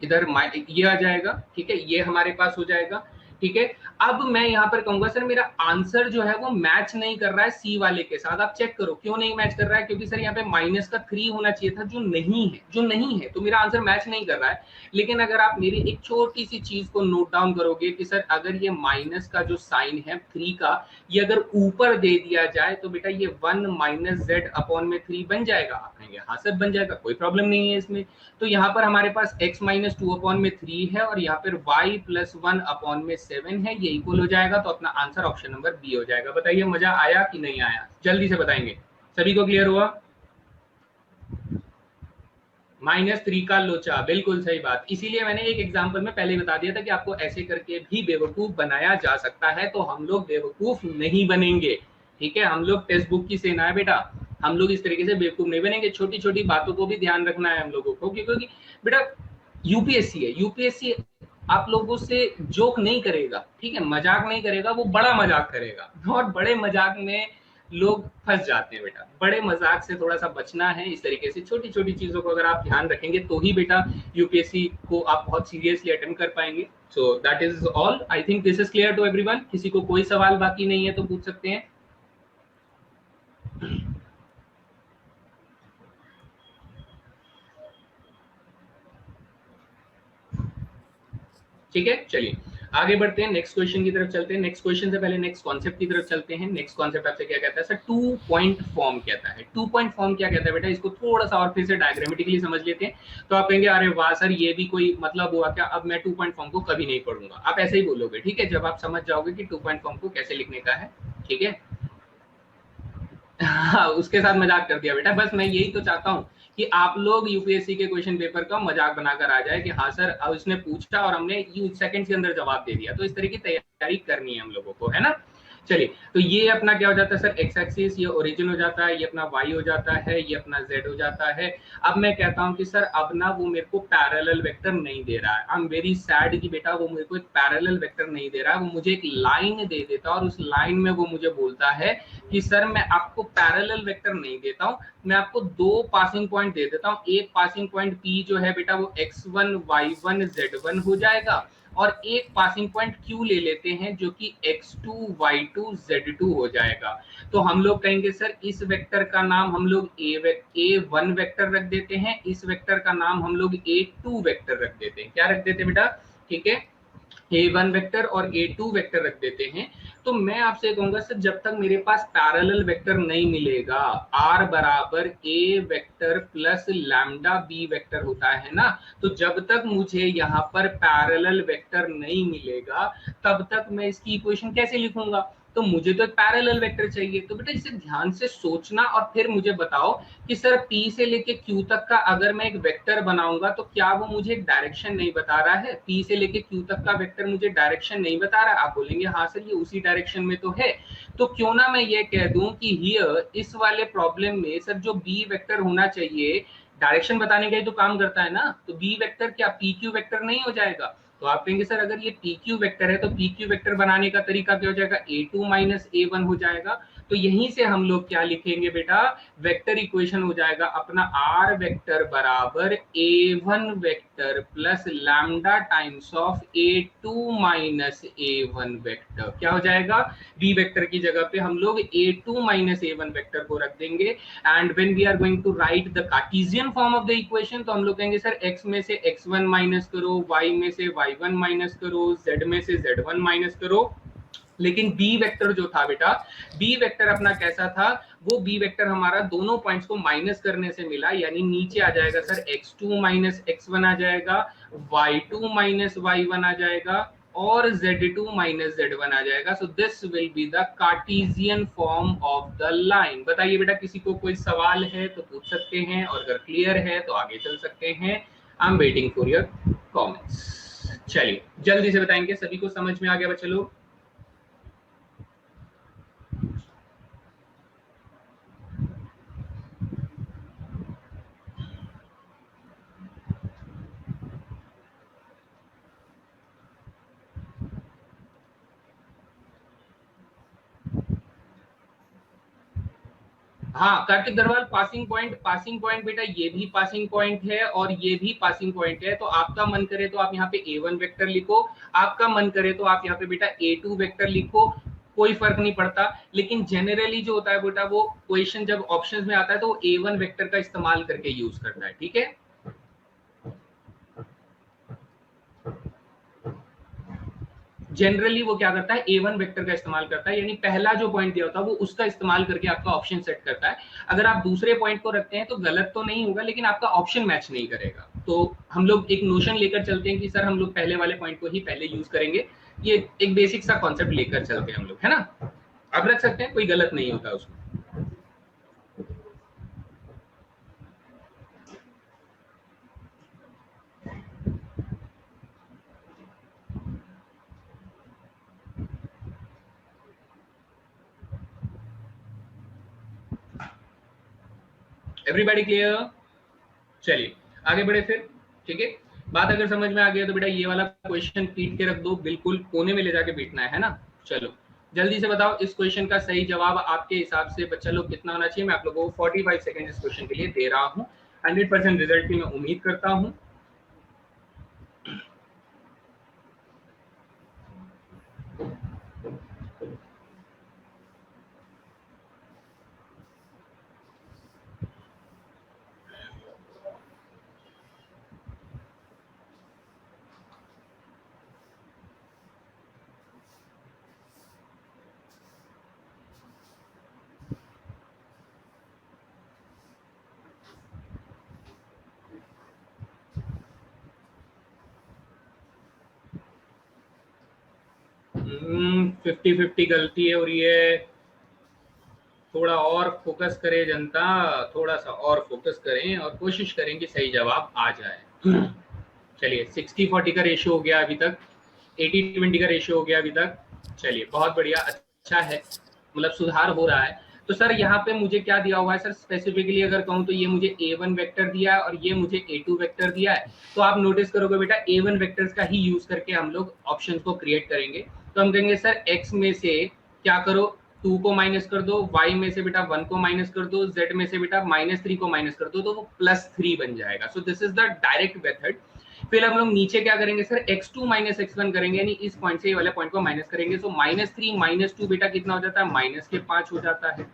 इधर ये आ जाएगा। ठीक है, ये हमारे पास हो जाएगा। ठीक है, अब मैं यहाँ पर कहूंगा सर मेरा आंसर जो है वो मैच नहीं कर रहा है सी वाले के साथ। आप चेक करो क्यों नहीं मैच कर रहा है, क्योंकि सर यहाँ पे -3 होना चाहिए था, जो नहीं है, तो मेरा आंसर मैच नहीं कर रहा है। लेकिन अगर आप मेरी एक छोटी सी चीज को नोट डाउन करोगे कि सर अगर ये माइनस का जो साइन है 3 का, ये अगर ऊपर दे दिया जाए तो बेटा ये 1 - z/3 बन जाएगा। आप कहेंगे हाँ सर बन जाएगा, कोई प्रॉब्लम नहीं है इसमें। तो यहाँ पर हमारे पास x - 2/3 है और यहाँ पर y + 1/7 7 है, ये इक्वल हो जाएगा, तो अपना आंसर ऑप्शन नंबर बी हो जाएगा। बताइए मजा आया कि नहीं आया, जल्दी से बताएंगे। सभी को क्लियर हुआ? -3 का लोचा, बिल्कुल सही बात। इसीलिए मैंने एक एग्जांपल में पहले ही बता दिया था कि आपको ऐसे करके भी बेवकूफ बनाया जा सकता है, तो हम लोग बेवकूफ नहीं बनेंगे। ठीक है, हम लोग टेक्स्ट बुक की सेना है बेटा, हम लोग इस तरीके से बेवकूफ नहीं बनेंगे। छोटी छोटी बातों को भी ध्यान रखना है हम लोगों को, क्योंकि बेटा यूपीएससी है, यूपीएससी आप लोगों से जोक नहीं करेगा, ठीक है, मजाक नहीं करेगा, वो बड़ा मजाक करेगा, और बड़े मजाक में लोग फंस जाते हैं बेटा। बड़े मजाक से थोड़ा सा बचना है। इस तरीके से छोटी छोटी चीजों को अगर आप ध्यान रखेंगे तो ही बेटा यूपीएससी को आप बहुत सीरियसली अटेम्प्ट कर पाएंगे। So that is all, I think this is clear to everyone. किसी को कोई सवाल बाकी नहीं है तो पूछ सकते हैं। ठीक है, चलिए आगे बढ़ते हैं, नेक्स्ट क्वेश्चन की तरफ चलते हैं। नेक्स्ट क्वेश्चन से पहले नेक्स्ट कॉन्सेप्ट की तरफ चलते हैं। नेक्स्ट कॉन्सेप्ट आपसे क्या कहता है सर? 2 पॉइंट फॉर्म कहता है। 2 पॉइंट फॉर्म क्या कहता है बेटा? इसको थोड़ा सा और फिर से डायग्रामेटिकली समझ लेते हैं। तो आप कहेंगे अरे वाह सर, ये भी कोई मतलब हुआ क्या, अब मैं 2 पॉइंट फॉर्म को कभी नहीं पढ़ूंगा। आप ऐसे ही बोलोगे, ठीक है, जब आप समझ जाओगे कि 2 पॉइंट फॉर्म को कैसे लिखने का है। ठीक है, हाँ, उसके साथ मजाक कर दिया बेटा। बस मैं यही तो चाहता हूँ कि आप लोग यूपीएससी के क्वेश्चन पेपर का मजाक बनाकर आ जाए कि हाँ सर, अब उसने पूछा और हमने सेकंड के अंदर जवाब दे दिया। तो इस तरह की तैयारी करनी है हम लोगों को, है ना। चलिए, तो ये अपना क्या हो जाता है सर? एक्स एक्सिस, ये ओरिजिन हो जाता है, ये अपना वाई हो जाता है, ये अपना जेड हो जाता है। अब मैं कहता हूँ कि सर अब ना वो मेरे को पैरेलल वेक्टर नहीं दे रहा है। आई एम वेरी सैड कि बेटा वो मेरे को एक पैरेलल वेक्टर नहीं दे रहा है, वो मुझे एक लाइन दे देता और उस लाइन में वो मुझे बोलता है कि सर मैं आपको पैरेलल वेक्टर नहीं देता हूँ, मैं आपको 2 पासिंग पॉइंट दे देता हूँ। एक पासिंग पॉइंट पी जो है बेटा वो x1 y1 z1 हो जाएगा, और एक पासिंग पॉइंट Q ले लेते हैं जो कि x2 y2 z2 हो जाएगा। तो हम लोग कहेंगे सर इस वेक्टर का नाम हम लोग a1 वेक्टर रख देते हैं, इस वेक्टर का नाम हम लोग a2 वेक्टर रख देते हैं। क्या रख देते हैं बेटा? ठीक है, a1 वेक्टर और a2 वेक्टर रख देते हैं। तो मैं आपसे कहूंगा सर जब तक मेरे पास पैरेलल वेक्टर नहीं मिलेगा, r बराबर a vector plus lambda b vector होता है ना, तो जब तक मुझे यहाँ पर पैरेलल वेक्टर नहीं मिलेगा तब तक मैं इसकी इक्वेशन कैसे लिखूंगा? तो मुझे तो एक पैरेलल वेक्टर चाहिए। तो बेटा इसे ध्यान से सोचना और फिर मुझे बताओ कि सर P से लेके Q तक का अगर मैं एक वेक्टर बनाऊंगा तो क्या वो मुझे एक डायरेक्शन नहीं बता रहा है? P से लेके Q तक का वेक्टर मुझे डायरेक्शन नहीं बता रहा है। आप बोलेंगे हाँ सर ये उसी डायरेक्शन में तो है। तो क्यों ना मैं ये कह दूं कि हियर इस वाले प्रॉब्लम में सर जो B वेक्टर होना चाहिए डायरेक्शन बताने का ही तो काम करता है ना, तो B वेक्टर क्या PQ वेक्टर नहीं हो जाएगा? तो आप कहेंगे सर अगर ये PQ वेक्टर है तो PQ वेक्टर बनाने का तरीका क्या हो जाएगा? A2 माइनस A1 हो जाएगा। तो यहीं से हम लोग क्या लिखेंगे बेटा? वेक्टर इक्वेशन हो जाएगा अपना R वेक्टर बराबर A1 vector plus lambda times of A2 minus A1 vector. क्या हो जाएगा? B वेक्टर की जगह पे हम लोग A2 माइनस A1 वेक्टर को रख देंगे। And when we are going to write the cartesian form of the equation तो हम लोग कहेंगे सर x में से x1 माइनस करो, y में से y1 माइनस करो, z में से z1 माइनस करो। लेकिन बी वेक्टर जो था बेटा, बी वेक्टर अपना कैसा था? वो बी वेक्टर हमारा दोनों पॉइंट्स को माइनस करने से मिला, यानी नीचे आ जाएगा सर x2 माइनस x1 आ जाएगा, y2 माइनस y1 आ जाएगा और z2 माइनस z1 आ जाएगा। सो this will be the cartesian form of the line. बताइए बेटा किसी को कोई सवाल है तो पूछ सकते हैं, और अगर क्लियर है तो आगे चल सकते हैं। I am waiting for your comments. चलिए जल्दी से बताएंगे, सभी को समझ में आ गया बच्चे लोग? हाँ कार्तिक दरवाल, पासिंग पॉइंट बेटा ये भी पासिंग पॉइंट है और ये भी पासिंग पॉइंट है। तो आपका मन करे तो आप यहाँ पे A1 वेक्टर लिखो, आपका मन करे तो आप यहाँ पे बेटा A2 वेक्टर लिखो, कोई फर्क नहीं पड़ता। लेकिन जनरली जो होता है बेटा वो क्वेश्चन जब ऑप्शंस में आता है तो वो A1 वेक्टर का इस्तेमाल करके यूज करता है। ठीक है, जनरली वो क्या करता है? A1 वेक्टर का इस्तेमाल करता है, यानी पहला जो पॉइंट दिया होता है वो उसका इस्तेमाल करके आपका ऑप्शन सेट करता है। अगर आप दूसरे पॉइंट को रखते हैं तो गलत तो नहीं होगा, लेकिन आपका ऑप्शन मैच नहीं करेगा। तो हम लोग एक नोशन लेकर चलते हैं कि सर हम लोग पहले वाले पॉइंट को ही पहले यूज करेंगे, ये एक बेसिक सा कॉन्सेप्ट लेकर चलते हैं हम लोग, है ना। आप रख सकते हैं, कोई गलत नहीं होता उसमें। Everybody clear? चलिए आगे बढ़े फिर, ठीक है। बात अगर समझ में आ गया तो बेटा ये वाला क्वेश्चन पीट के रख दो, बिल्कुल कोने में ले जाके पीटना है ना। चलो जल्दी से बताओ, इस क्वेश्चन का सही जवाब आपके हिसाब से बच्चा लोग कितना होना चाहिए? मैं आप लोगों को 45 सेकंड इस क्वेश्चन के लिए दे रहा हूँ। 100% रिजल्ट की मैं उम्मीद करता हूँ। फिफ्टी 50 गलती है और ये थोड़ा और फोकस करें जनता, थोड़ा सा और फोकस करें और कोशिश करें कि सही जवाब आ जाए। चलिए 60-40 का रेशियो हो गया अभी तक, 80-20 का रेशियो हो गया अभी तक। चलिए बहुत बढ़िया, अच्छा है, मतलब सुधार हो रहा है। तो सर यहाँ पे मुझे क्या दिया हुआ है सर, स्पेसिफिकली अगर कहूँ तो ये मुझे A1 वेक्टर दिया है और ये मुझे A2 वेक्टर दिया है। तो आप नोटिस करोगे बेटा A1 वेक्टर्स का ही यूज करके हम लोग ऑप्शंस को क्रिएट करेंगे। तो हम कहेंगे सर x में से क्या करो, 2 को माइनस कर दो, y में से बेटा 1 को माइनस कर दो, z में से बेटा -3 को माइनस कर दो, तो वो +3 बन जाएगा। So this is the direct method. फिर हम लोग नीचे क्या करेंगे सर, x2 माइनस x1 करेंगे, यानी इस पॉइंट से ये वाले पॉइंट को माइनस करेंगे। सो -3 - 2 बेटा कितना हो जाता है, -5 हो जाता है।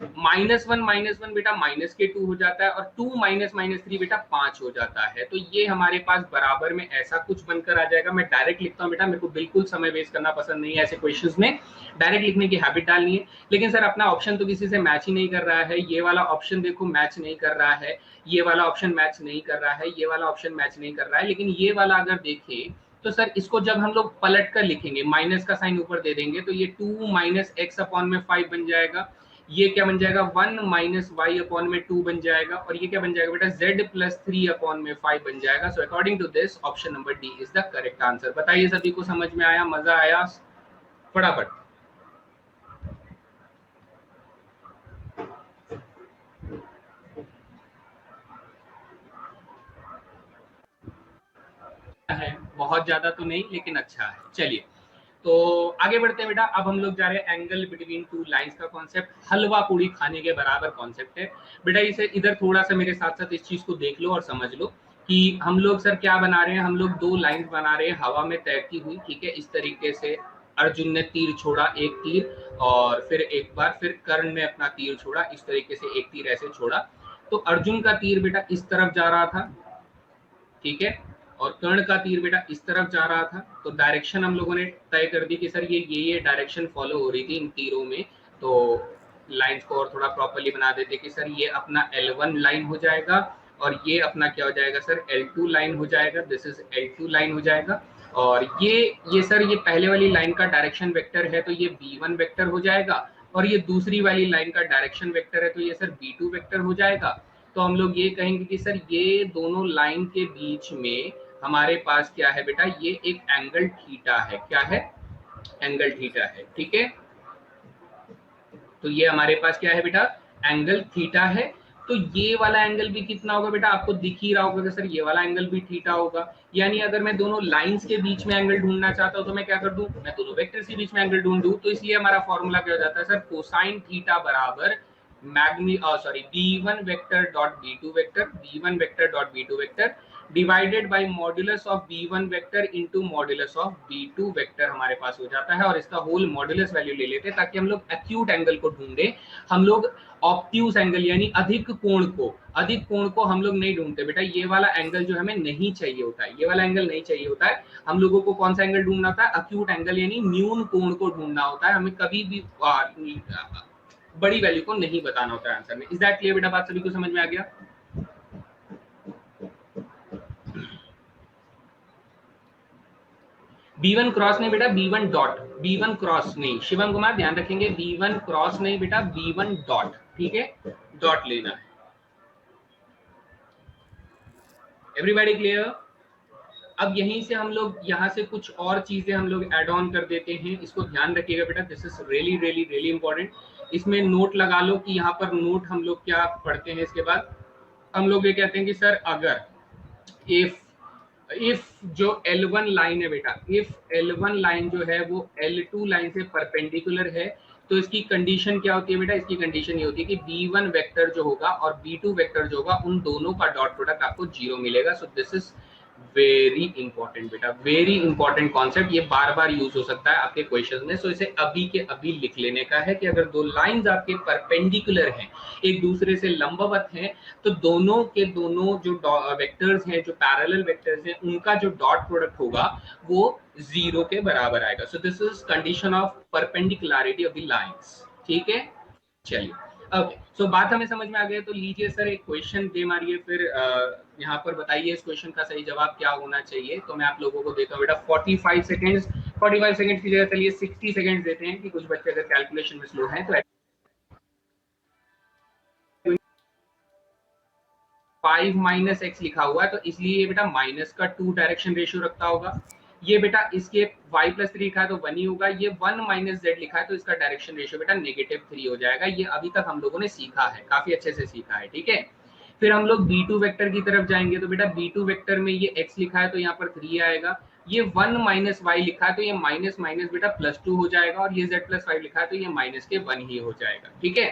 -1 बेटा -2 हो जाता है, और 2 - 3 बेटा 5 हो जाता है। तो ये हमारे पास बराबर में ऐसा कुछ बनकर आ जाएगा। मैं डायरेक्ट लिखता हूँ बेटा, मेरे को बिल्कुल समय वेस्ट करना पसंद नहीं है ऐसे क्वेश्चंस में, डायरेक्ट लिखने की हैबिट डालनी है। लेकिन सर अपना ऑप्शन तो किसी से मैच ही नहीं कर रहा है, ये वाला ऑप्शन देखो मैच नहीं कर रहा है, ये वाला ऑप्शन मैच नहीं कर रहा है, ये वाला ऑप्शन मैच नहीं कर रहा है, लेकिन ये वाला अगर देखें तो सर इसको जब हम लोग पलट कर लिखेंगे, माइनस का साइन ऊपर दे देंगे, तो ये 2 - x/5 बन जाएगा। ये क्या बन जाएगा, 1 - y/2 बन जाएगा, और ये क्या बन जाएगा बेटा, z+3/5 बन जाएगा। So according to this option number D is the correct answer. बताइए सभी को समझ में आया, मजा आया? फटाफट। है बहुत ज्यादा तो नहीं, लेकिन अच्छा है। चलिए तो आगे बढ़ते हैं बेटा। अब हम लोग जा रहे हैं एंगल बिटवीन टू लाइंस का कॉन्सेप्ट, हलवा पूड़ी खाने के बराबर कॉन्सेप्ट है बेटा। इसे इधर थोड़ा सा मेरे साथ साथ इस चीज को देख लो और समझ लो कि हम लोग सर क्या बना रहे हैं। हम लोग दो लाइंस बना रहे हैं हवा में तैरती हुई, ठीक है। इस तरीके से अर्जुन ने तीर छोड़ा, एक तीर, और फिर एक बार फिर कर्ण ने अपना तीर छोड़ा, इस तरीके से एक तीर ऐसे छोड़ा। तो अर्जुन का तीर बेटा इस तरफ जा रहा था, ठीक है, और कर्ण का तीर बेटा इस तरफ जा रहा था। तो डायरेक्शन हम लोगों ने तय कर दी कि सर ये डायरेक्शन फॉलो हो रही थी इन तीरों में। तो लाइंस को और थोड़ा प्रॉपर्ली बना देते कि सर ये अपना L1 लाइन हो जाएगा, और ये अपना क्या हो जाएगा सर, L2 लाइन हो जाएगा। दिस इज L2 लाइन हो जाएगा। और ये सर ये पहले वाली लाइन का डायरेक्शन वेक्टर है, तो ये B1 वेक्टर हो जाएगा, और ये दूसरी वाली लाइन का डायरेक्शन वेक्टर है, तो ये सर B2 वेक्टर हो जाएगा। तो हम लोग ये कहेंगे कि सर ये दोनों लाइन के बीच में हमारे पास क्या है बेटा, ये एक एंगल थीटा है। क्या है, एंगल थीटा है, ठीक है। तो ये हमारे पास क्या है बेटा, एंगल थीटा है। तो ये वाला एंगल भी कितना होगा बेटा, आपको दिख ही रहा होगा कि सर ये वाला एंगल भी थीटा होगा। यानी अगर मैं दोनों लाइंस के बीच में एंगल ढूंढना चाहता हूं तो मैं क्या कर दूं, मैं दोनों वेक्टर्स के बीच में एंगल ढूंढ दूं। तो इसलिए हमारा फॉर्मूला क्या हो जाता है सर, कोसाइन थीटा बराबर b1 vector dot b2 vector, b1 vector dot b2 vector divided by modulus of b1 vector into modulus of b2 vector हमारे पास हो जाता है। और इसका होल मॉड्यूलस वैल्यू ले लेते हैं ताकि हम लोग एक्यूट एंगल को ढूंढे। हम लोग ऑब्ट्यूज एंगल यानी अधिक कोण को हम लोग नहीं ढूंढते बेटा। ये वाला एंगल जो हमें नहीं चाहिए होता है, ये वाला एंगल नहीं चाहिए होता है। हम लोगों को कौन सा एंगल ढूंढना होता है, एक्यूट एंगल यानी न्यून कोण को ढूंढना होता है। हमें कभी भी बड़ी वैल्यू को नहीं बताना होता है आंसर में। इज दैट क्लियर बेटा, बात सभी को समझ में आ गया? B1 क्रॉस नहीं बेटा, B1 डॉट, B1 क्रॉस नहीं, शिवम कुमार ध्यान रखेंगे, B1 क्रॉस नहीं बेटा, B1 डॉट, ठीक है, डॉट लेना है। Everybody clear? अब यहीं से हम लोग यहाँ से कुछ और चीजें हम लोग ऐड ऑन कर देते हैं, इसको ध्यान रखिएगा बेटा, this is really really really important. इसमें नोट लगा लो कि यहाँ पर नोट हम लोग क्या पढ़ते हैं। इसके बाद हम लोग ये कहते हैं कि सर अगर इफ जो L1 लाइन है बेटा, इफ L1 लाइन जो है वो L2 लाइन से परपेंडिकुलर है, तो इसकी कंडीशन क्या होती है बेटा? इसकी कंडीशन ये होती है कि B1 वेक्टर जो होगा और B2 वेक्टर जो होगा उन दोनों का डॉट प्रोडक्ट आपको 0 मिलेगा। So this is very important बेटा, वेरी इंपॉर्टेंट कॉन्सेप्ट, ये बार बार यूज हो सकता है आपके क्वेश्चन में। सो इसे अभी के अभी लिख लेने का है कि अगर दो लाइंस आपके परपेंडिकुलर हैं, एक दूसरे से लंबवत हैं, तो दोनों के दोनों जो वेक्टर्स हैं, जो पैरेलल वेक्टर्स हैं, उनका जो डॉट प्रोडक्ट होगा वो 0 के बराबर आएगा। So this is condition of perpendicularity of the lines, ठीक है। चलिए ओके, सो बात हमें समझ में आ गया। तो लीजिए सर एक क्वेश्चन दे मारिए, फिर यहाँ पर बताइए इस क्वेश्चन का सही जवाब क्या होना चाहिए। तो मैं आप लोगों को देता हूँ बेटा 45 सेकेंड्स, 45 सेकेंड्स की जगह चलिए 60 सेकेंड्स देते हैं, कि कुछ बच्चे अगर कैलकुलेशन में स्लो हैं तो 5 माइनस एक्स लिखा हुआ है, तो इसलिए ये बेटा माइनस का 2 डायरेक्शन रेशियो रखता होगा। ये बेटा इसके y प्लस 3 लिखा है तो 1 ही होगा। ये 1 माइनस जेड लिखा है तो इसका डायरेक्शन रेशियो बेटा -3 हो जाएगा। ये अभी तक हम लोगों ने सीखा है, काफी अच्छे से सीखा है, ठीक है। फिर हम लोग B2 वेक्टर की तरफ जाएंगे, तो बेटा B2 वेक्टर में ये x लिखा है तो यहाँ पर 3 आएगा। ये 1 माइनस वाई लिखा है तो ये माइनस माइनस बेटा +2 हो जाएगा, और ये z प्लस 5 लिखा है तो ये माइनस के 1 ही हो जाएगा, ठीक है,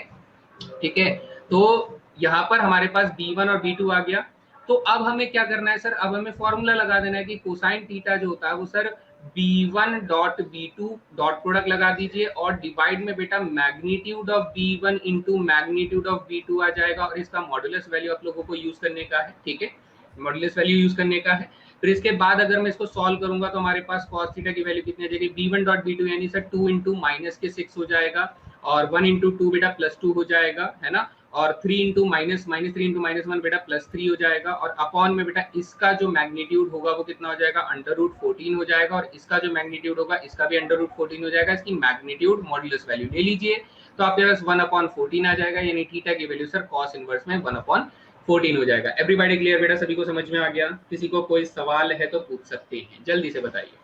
ठीक है। तो यहाँ पर हमारे पास B1 और B2 आ गया। तो अब हमें क्या करना है सर? अब हमें फॉर्मूला लगा देना है कि कोसाइन थीटा जो होता है वो sir B1 dot B2 dot product लगा दीजिए, और डिवाइड में बेटा magnitude of B1 into magnitude of B2 आ जाएगा, और इसका मॉडुलस वैल्यू आप लोगों को यूज करने का है, ठीक है, मॉडुलस वैल्यू यूज करने का है। फिर इसके बाद अगर मैं इसको सॉल्व करूंगा तो हमारे पास cos थीटा की वैल्यू कितनी आ जाएगी? B1 डॉट B2 यानी सर 2 इंटू माइनस के 6 हो जाएगा, और 1 इंटू 2 बेटा +2 हो जाएगा, है ना, और 3 इंटू माइनस 3 इंटू -1 बेटा +3 हो जाएगा, और अपॉन में बेटा इसका जो मैग्नीट्यूड होगा वो कितना हो जाएगा? √14 हो जाएगा, और इसका जो मैग्नीट्यूड होगा इसका भी √14 हो जाएगा। इसकी मैग्नीट्यूड मॉडुलस वैल्यू ले लीजिए, तो आपके पास 1/14 आ जाएगा, यानी थीटा की वैल्यू सर cos इनवर्स में 1/14 हो जाएगा। एवरीबॉडी क्लियर बेटा? सभी को समझ में आ गया? किसी को कोई सवाल है तो पूछ सकते हैं, जल्दी से बताइए।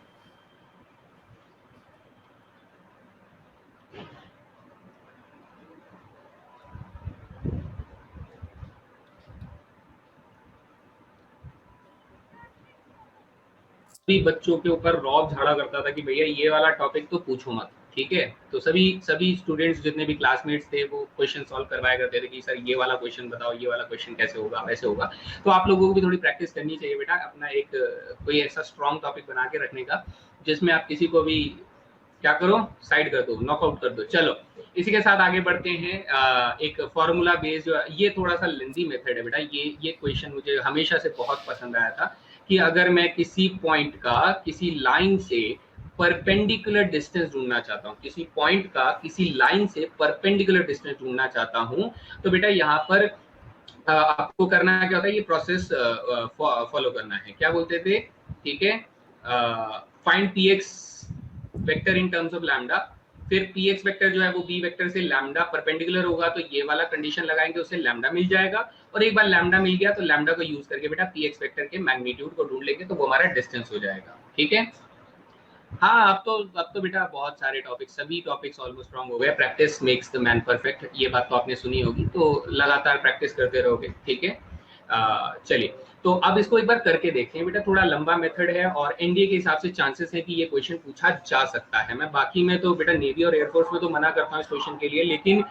सभी बच्चों के ऊपर रौब झाड़ा करता था कि भैया ये वाला टॉपिक तो पूछो मत, ठीक है। तो सभी सभी स्टूडेंट्स जितने भी क्लासमेट्स थे वो क्वेश्चन सॉल्व करवाया करते थे कि सर ये वाला क्वेश्चन बताओ, ये वाला क्वेश्चन कैसे होगा, वैसे होगा। तो आप लोगों को भी थोड़ी प्रैक्टिस करनी चाहिए बेटा, अपना एक कोई ऐसा स्ट्रॉन्ग टॉपिक बना के रखने का जिसमें आप किसी को भी क्या करो, साइड कर दो, नॉकआउट कर दो। चलो इसी के साथ आगे बढ़ते हैं। एक फॉर्मूला बेस्ड, ये थोड़ा सा लेंदी मेथड है बेटा, ये क्वेश्चन मुझे हमेशा से बहुत पसंद आया था कि अगर मैं किसी पॉइंट का किसी लाइन से परपेंडिकुलर डिस्टेंस ढूंढना चाहता हूँ, किसी पॉइंट का किसी लाइन से परपेंडिकुलर डिस्टेंस ढूंढना चाहता हूँ, तो बेटा यहाँ पर आपको करना क्या होता है? ये प्रोसेस फॉलो करना है, क्या बोलते थे, ठीक है, find px vector in terms of lambda. फिर px वेक्टर जो है वो b वेक्टर से लैम्डा परपेंडिकुलर होगा, तो ये वाला कंडीशन लगाएंगे, उससे लैम्डा मिल जाएगा, और एक बार लैम्डा मिल गया तो लैम्डा को यूज करके बेटा px वेक्टर के मैग्नीट्यूड को ढूंढ लेंगे, तो वो हमारा डिस्टेंस हो जाएगा, ठीक है। हाँ, अब तो बेटा बहुत सारे टॉपिक, सभी टॉपिक्स ऑलमोस्ट स्ट्रांग हो गए। Practice makes the man perfect, ये बात तो आपने सुनी होगी, तो लगातार प्रैक्टिस करते रहोगे, ठीक है। चलिए, तो अब इसको एक बार करके देखते हैं बेटा, थोड़ा लंबा मेथड है, और एनडीए के हिसाब से चांसेस है कि ये क्वेश्चन पूछा जा सकता है। मैं बाकी में तो बेटा नेवी और एयरफोर्स में तो मना करता हूँ इस क्वेश्चन के लिए, लेकिन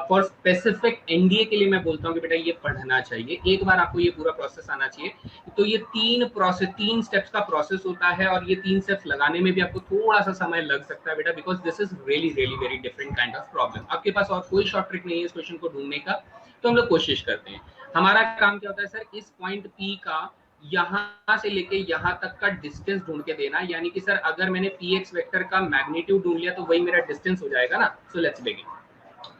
फॉर स्पेसिफिक एनडीए के लिए मैं बोलता हूँ कि बेटा ये पढ़ना चाहिए, एक बार आपको ये पूरा प्रोसेस आना चाहिए। तो ये 3 स्टेप्स का प्रोसेस होता है, और ये 3 स्टेप्स लगाने में भी आपको थोड़ा सा समय लग सकता है बेटा, because this is really really very different kind of problem. आपके पास और कोई शॉर्ट ट्रिक नहीं है इस क्वेश्चन को ढूंढने का, तो हम लोग कोशिश करते हैं। हमारा काम क्या होता है सर? इस पॉइंट P का यहां से लेके यहां तक का डिस्टेंस ढूंढ के देना, यानी कि सर अगर मैंने px वेक्टर का मैग्नीट्यूड ढूंढ लिया तो वही मेरा डिस्टेंस हो जाएगा ना। So let's begin.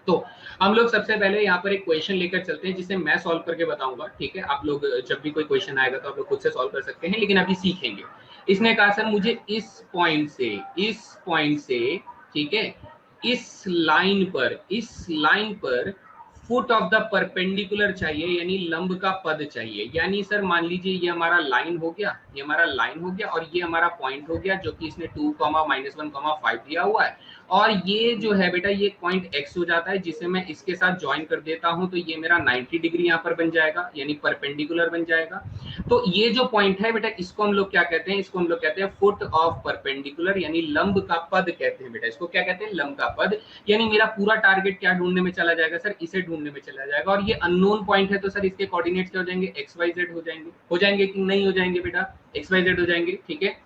तो हम लोग सबसे पहले यहाँ पर एक क्वेश्चन लेकर चलते हैं, जिसे मैं सॉल्व करके बताऊंगा, ठीक है। आप लोग जब भी कोई क्वेश्चन आएगा तो आप लोग खुद से सॉल्व कर सकते हैं, लेकिन अभी सीखेंगे। इसने कहा सर मुझे इस पॉइंट से ठीक है, इस लाइन पर फुट ऑफ द परपेंडिकुलर चाहिए, यानी लंब का पद चाहिए। यानी सर मान लीजिए ये हमारा लाइन हो गया, ये हमारा लाइन हो गया, और ये हमारा पॉइंट हो गया जो कि इसने 2, -1, 5 दिया हुआ है। और ये जो है बेटा ये पॉइंट x हो जाता है, जिसे मैं इसके साथ ज्वाइन कर देता हूं, तो ये मेरा 90 डिग्री यहाँ पर बन जाएगा, यानी परपेंडिकुलर बन जाएगा। तो ये जो पॉइंट है बेटा, इसको हम लोग क्या कहते हैं, इसको हम लोग कहते हैं फुट ऑफ परपेंडिकुलर, यानी लंब का पद कहते हैं बेटा। इसको क्या कहते हैं, लंब का पद। यानी मेरा पूरा टारगेट क्या ढूंढने में चला जाएगा सर, इसे ढूंढने में चला जाएगा। और ये अननोन पॉइंट है, तो सर इसके कोऑर्डिनेट्स क्या हो जाएंगे, एक्स वाई जेड हो जाएंगे कि नहीं हो जाएंगे बेटा, एक्स वाई जेड हो जाएंगे। ठीक है,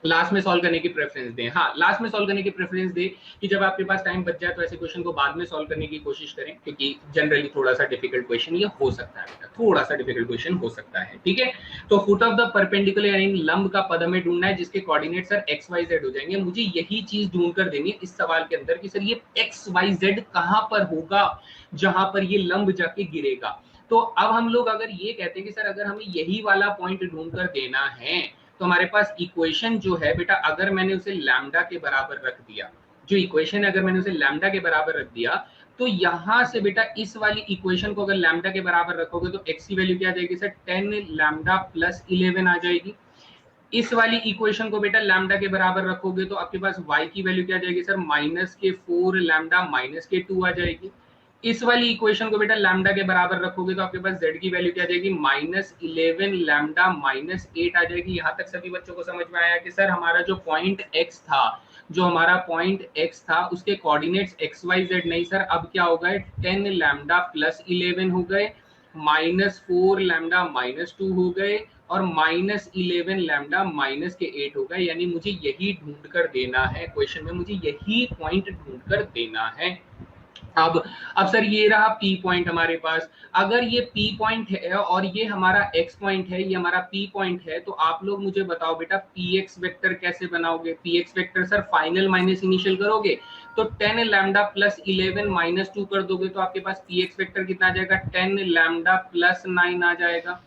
लास्ट में सॉल्व करने की प्रेफरेंस दें। हाँ, लास्ट में सॉल्व करने की प्रेफरेंस दें कि जब आपके पास टाइम बच जाए तो ऐसे क्वेश्चन को बाद में सॉल्व करने की कोशिश करें, क्योंकि जनरली थोड़ा सा डिफिकल्ट क्वेश्चन ये हो सकता है बेटा, थोड़ा सा डिफिकल्ट क्वेश्चन हो सकता है। ठीक है, तो फुट ऑफ द परपेंडिकुलर यानी लंब का पद हमें ढूंढना है जिसके coordinate sir X Y Z हो जाएंगे। मुझे यही चीज ढूंढ कर देनी है इस सवाल के अंदर कि सर ये एक्स वाई जेड कहां पर होगा जहां पर ये लंब जाके गिरेगा। तो अब हम लोग अगर ये कहते हैं कि सर अगर हमें यही वाला पॉइंट ढूंढ कर देना है, तो हमारे पास इक्वेशन जो है बेटा, अगर मैंने उसे लैम्डा के बराबर रख दिया, जो इक्वेशन है अगर मैंने उसे लैम्डा के बराबर रख दिया, तो यहां से बेटा इस वाली इक्वेशन को अगर लैम्डा के बराबर रखोगे तो x की वैल्यू क्या आ जाएगी सर, 10 लैम्डा प्लस 11 आ जाएगी। इस वाली इक्वेशन को बेटा लैम्डा के बराबर रखोगे तो आपके पास y की वैल्यू क्या आ जाएगी सर, -4 लैम्डा -2 आ जाएगी। इस वाली इक्वेशन को बेटा लैम्डा के बराबर रखोगे तो आपके पास z की वैल्यू क्या आ जाएगी, -11 लैम्डा -8 आ जाएगी। यहां तक सभी बच्चों को समझ में आया कि सर हमारा जो पॉइंट x था, जो हमारा पॉइंट x था उसके कोऑर्डिनेट्स एक्स वाई जेड नहीं सर, अब क्या हो गए, 10 लैम्डा प्लस 11 हो गए, -4 लैम्डा -2 हो गए, और -11 लैम्डा -8 हो गए। यानी मुझे यही ढूंढ कर देना है क्वेश्चन में, मुझे यही पॉइंट ढूंढ कर देना है। अब सर ये रहा P पॉइंट हमारे पास। अगर ये P पॉइंट है और ये हमारा X पॉइंट है, ये हमारा P पॉइंट है, तो आप लोग मुझे बताओ बेटा PX वेक्टर कैसे बनाओगे। PX vector sir final minus initial करोगे तो 10 लैम्डा प्लस 11 -2 कर दोगे तो आपके पास PX वेक्टर कितना आ जाएगा, 10 लैम्डा प्लस 9 आ जाएगा।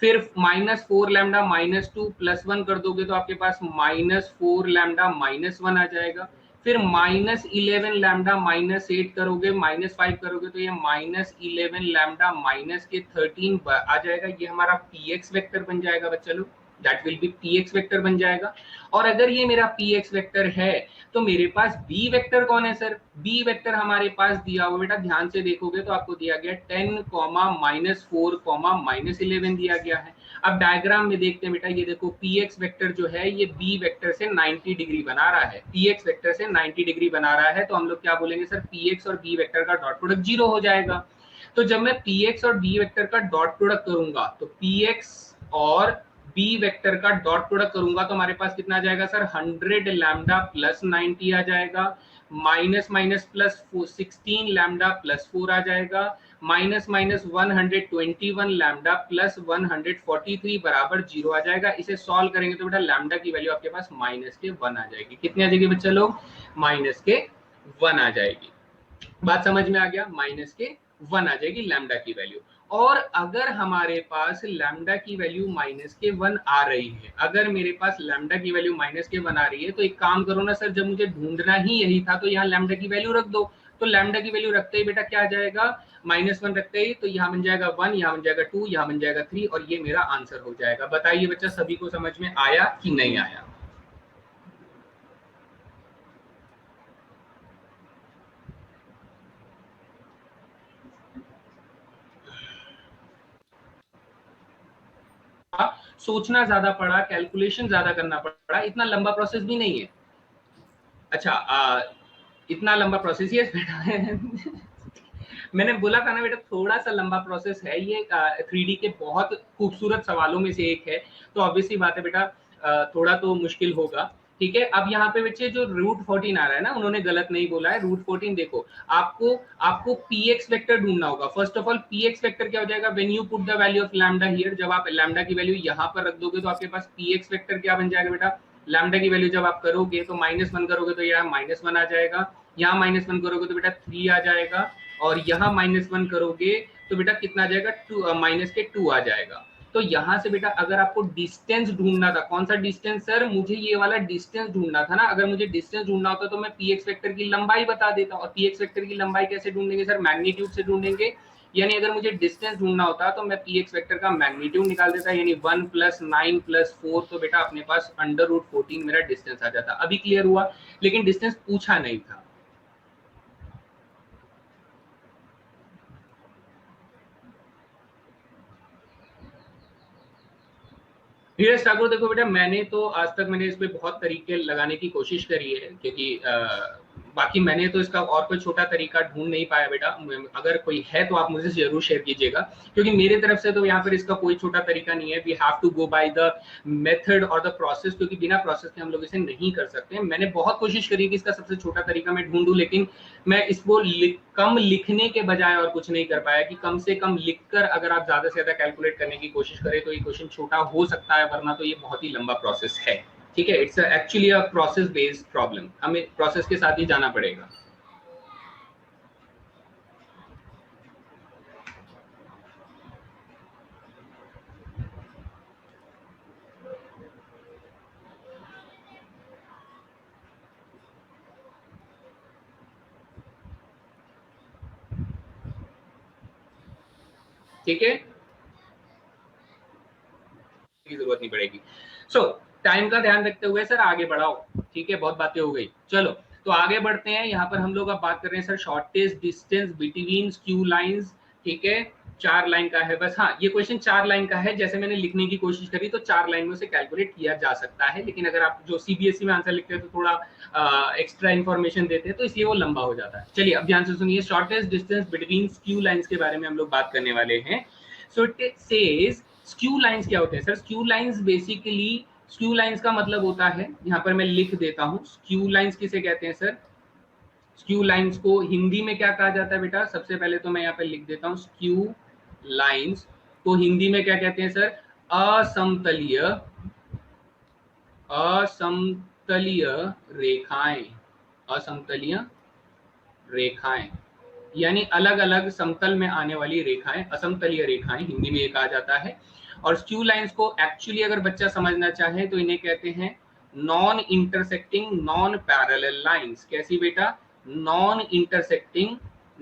फिर -4 लैम्डा -2 +1 कर दोगे तो आपके पास -4 लैम्डा -1 आ जाएगा। फिर -11 लैम्डा -8 करोगे, -5 करोगे तो ये -11 लैम्डा -13 आ जाएगा। ये हमारा पीएक्स वेक्टर बन जाएगा बच्चा लोग, that will be px vector बन जाएगा। और अगर ये मेरा पीएक्स वेक्टर है तो मेरे पास बी वेक्टर कौन है सर, बी वेक्टर हमारे पास दिया हुआ बेटा, ध्यान से देखोगे तो आपको दिया गया 10, -4, -11 दिया गया है। अब डायग्राम में देखते हैं बेटा, ये देखो px वेक्टर जो है ये b वेक्टर से 90 डिग्री बना रहा है, px वेक्टर से 90 डिग्री बना रहा है, तो हम लोग क्या बोलेंगे सर, px और b वेक्टर का डॉट प्रोडक्ट 0 हो जाएगा। तो जब मैं px और b वेक्टर का डॉट प्रोडक्ट करूंगा तो px और b वेक्टर का डॉट प्रोडक्ट करूंगा तो हमारे पास कितना आ जाएगा सर, 100 लैम्डा प्लस 90 आ जाएगा, minus minus plus 16 lambda plus 4 आ जाएगा, -121 लैम्डा प्लस 143 बराबर 0 आ जाएगा। इसे सॉल्व करेंगे तो बेटा लैम्डा की वैल्यू आपके पास -1 आ जाएगी। कितनी आ जाएगी बच्चा लोग, -1 आ जाएगी। बात समझ में आ गया, -1 आ जाएगी लैम्डा की वैल्यू। और अगर हमारे पास लैम्डा की वैल्यू -1 आ रही है, अगर मेरे पास लैम्डा की वैल्यू -1 आ रही है, तो एक काम करो ना सर, जब मुझे ढूंढना ही यही था तो यहाँ लैम्डा की वैल्यू रख दो। तो लैम्डा की वैल्यू रखते ही बेटा क्या आ जाएगा, -1 रखते ही तो यहाँ बन जाएगा 1, यहाँ बन जाएगा 2, यहाँ बन जाएगा 3, और ये मेरा आंसर हो जाएगा। बताइए बच्चा सभी को समझ में आया कि नहीं आया। सोचना ज्यादा पड़ा, कैलकुलेशन ज्यादा करना पड़ा, इतना लंबा प्रोसेस भी नहीं है। अच्छा इतना लंबा प्रोसेस ये बेटा मैंने बोला था ना बेटा, थोड़ा सा लंबा प्रोसेस है ये। 3D के बहुत खूबसूरत सवालों में से एक है, तो ऑब्वियसली बात है बेटा थोड़ा तो मुश्किल होगा। ठीक है, अब यहाँ पे बच्चे जो √14 आ रहा है ना, उन्होंने गलत नहीं बोला है। √14 देखो, आपको आपको px वेक्टर ढूंढना होगा। First of all px vector क्या हो जाएगा, when you put the value of lambda here, जब आप लैम्डा की वैल्यू यहाँ पर रख दोगे तो आपके पास px वेक्टर क्या बन जाएगा बेटा, लैम्डा की वैल्यू जब आप करोगे तो -1 करोगे तो यहाँ -1 आ जाएगा, यहाँ -1 करोगे तो बेटा 3 आ जाएगा, और यहाँ -1 करोगे तो बेटा कितना आ जाएगा, -2 आ जाएगा। तो यहाँ से बेटा अगर आपको डिस्टेंस ढूंढना था, कौन सा डिस्टेंस सर, मुझे ये वाला डिस्टेंस ढूंढना था ना, अगर मुझे डिस्टेंस ढूंढना होता तो मैं पी एक्स वेक्टर की लंबाई बता देता, और पी एक्स वेक्टर की लंबाई कैसे ढूंढेंगे सर, मैग्नीट्यूड से ढूंढेंगे। यानी अगर मुझे डिस्टेंस ढूंढना होता तो मैं पी एक्स वेक्टर का मैग्नीट्यूड निकाल देता, यानी 1 + 9 + 4, तो बेटा अपने पास √14 मेरा डिस्टेंस आ जाता। अभी क्लियर हुआ, लेकिन डिस्टेंस पूछा नहीं था। धीरज ठाकुर, देखो बेटा मैंने तो आज तक मैंने इस पे बहुत तरीके लगाने की कोशिश करी है, क्योंकि बाकी मैंने तो इसका और कोई छोटा तरीका ढूंढ नहीं पाया बेटा। अगर कोई है तो आप मुझे जरूर शेयर कीजिएगा, क्योंकि मेरे तरफ से तो यहाँ पर इसका कोई छोटा तरीका नहीं है। We have to go by the method और द प्रोसेस, क्योंकि बिना प्रोसेस के हम लोग इसे नहीं कर सकते। मैंने बहुत कोशिश करी कि इसका सबसे छोटा तरीका मैं ढूंढूं, लेकिन मैं इसको कम लिखने के बजाय और कुछ नहीं कर पाया कि कम से कम लिखकर अगर आप ज्यादा से ज्यादा कैलकुलेट करने की कोशिश करें तो ये क्वेश्चन छोटा हो सकता है, वरना तो ये बहुत ही लंबा प्रोसेस है। ठीक है, it's actually a process based problem, हमें प्रोसेस के साथ ही जाना पड़ेगा। ठीक है, की जरूरत नहीं पड़ेगी। सो टाइम का ध्यान रखते हुए सर आगे बढ़ाओ। ठीक है, बहुत बातें हो गई, चलो तो आगे बढ़ते हैं। यहाँ पर हम लोग अब बात कर रहे हैं sir shortest distance between skew lines. ठीक है, 4 लाइन का है बस। हाँ, ये क्वेश्चन 4 लाइन का है, जैसे मैंने लिखने की कोशिश करी तो 4 लाइन में से कैलकुलेट किया जा सकता है, लेकिन अगर आप जो सीबीएसई में आंसर लिखते हैं तो थोड़ा एक्स्ट्रा इन्फॉर्मेशन देते हैं, तो इसलिए वो लंबा हो जाता है। चलिए अब ध्यान से सुनिए, shortest distance between skew lines के बारे में हम लोग बात करने वाले हैं। So it says, skew lines क्या होते हैं sir, skew lines basically, skew lines का मतलब होता है, यहाँ पर मैं लिख देता हूँ, स्क्यू लाइंस किसे कहते हैं सर, स्क्यू लाइंस को हिंदी में क्या कहा जाता है बेटा, सबसे पहले तो मैं यहाँ पे लिख देता हूँ स्क्यू लाइंस को हिंदी में क्या कहते हैं सर, असमतलीय, असमतलीय रेखाएं, असमतलीय रेखाएं, यानी अलग अलग समतल में आने वाली रेखाएं, असमतलीय रेखाएं हिंदी में ये कहा जाता है। और स्क्यू लाइंस को एक्चुअली अगर बच्चा समझना चाहे तो इन्हें कहते हैं non intersecting non parallel lines. कैसी बेटा, non intersecting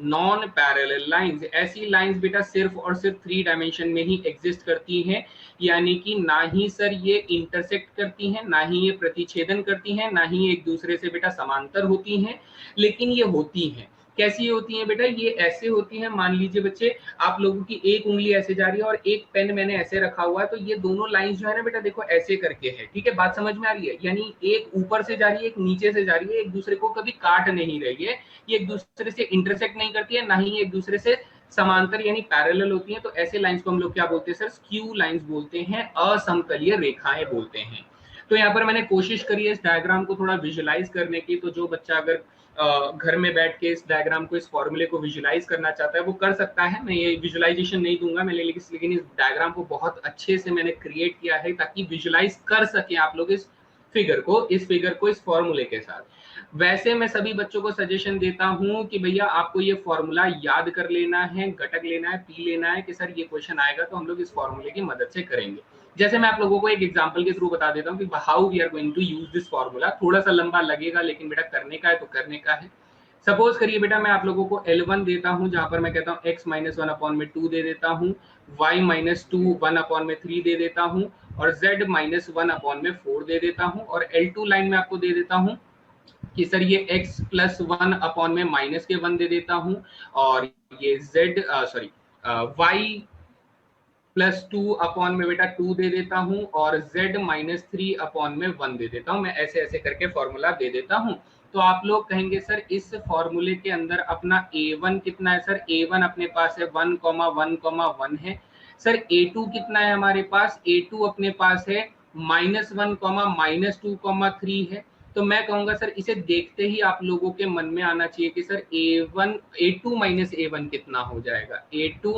non parallel lines. ऐसी लाइंस बेटा सिर्फ और सिर्फ 3 डायमेंशन में ही एग्जिस्ट करती हैं, यानी कि ना ही सर ये इंटरसेक्ट करती हैं, ना ही ये प्रतिच्छेदन करती हैं, ना ही एक दूसरे से बेटा समांतर होती हैं, लेकिन ये होती हैं। कैसी होती हैं बेटा, ये ऐसे होती हैं, मान लीजिए बच्चे आप लोगों की एक उंगली ऐसे जा रही है और एक पेन मैंने ऐसे रखा हुआ है, तो ये दोनों लाइंस जो है ना बेटा देखो ऐसे करके है। ठीक है, बात समझ में आ रही है, यानी एक ऊपर से जा रही है, एक नीचे से जा रही है, एक दूसरे को कभी काट नहीं रही है, ये एक दूसरे से इंटरसेक्ट नहीं करती है, ना ही एक दूसरे से समांतर यानी पैरेलल होती है। तो ऐसे लाइंस को हम लोग क्या बोलते हैं सर, स्क्यू लाइंस बोलते हैं, असमतलीय रेखाएं बोलते हैं। तो यहाँ पर मैंने कोशिश करी है इस डायग्राम को थोड़ा विजुलाइज करने की, तो जो बच्चा अगर घर में बैठ के इस डायग्राम को, इस फॉर्मूले को विजुलाइज करना चाहता है वो कर सकता है। मैं ये विजुलाइजेशन नहीं दूंगा मैं, लेकिन इस डायग्राम को बहुत अच्छे से मैंने क्रिएट किया है ताकि विजुलाइज कर सके आप लोग इस फिगर को, इस फॉर्मूले के साथ। वैसे मैं सभी बच्चों को सजेशन देता हूं कि भैया आपको ये फॉर्मूला याद कर लेना है, घटक लेना है, पी लेना है कि सर ये क्वेश्चन आएगा तो हम लोग इस फॉर्मूले की मदद से करेंगे। जैसे मैं आप लोगों को एक एग्जांपल के थ्रू बता देता हूँ कि how we are going to use this formula. थोड़ा सा लंबा लगेगा लेकिन बेटा करने का है तो करने का है। सपोज करिए बेटा मैं आप लोगों को L1 देता हूं, जहां पर मैं कहता हूं x - 1/2 दे देता हूं, y - 2 1/3 दे देता हूं, और z - 1/4 दे देता हूं, और L2 लाइन में आपको दे देता हूं कि सर ये x + 1/-1 दे देता हूं, और ये y +2 में बेटा 2 दे देता हूं, और z - 3/1 दे देता हूं। मैं ऐसे ऐसे करके फॉर्मूला दे देता हूं। तो आप लोग कहेंगे सर इस फॉर्मूले के अंदर अपना a1 कितना है सर, a1 अपने पास है 1,1,1 है। सर a2 कितना है हमारे पास, a2 अपने पास है -1, -2,3 है। तो मैं कहूंगा सर इसे देखते ही आप लोगों के मन में आना चाहिए कि सर a2 - a1 कितना हो जाएगा। a2 -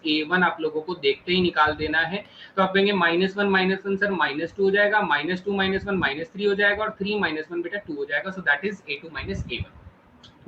a1 आप लोगों को देखते ही निकाल देना है। तो आप कहेंगे -1 - 1 सर -2 हो जाएगा, -2 - 1 -3 हो जाएगा, और 3 - 1 बेटा 2 हो जाएगा। सो that is a2 - a1।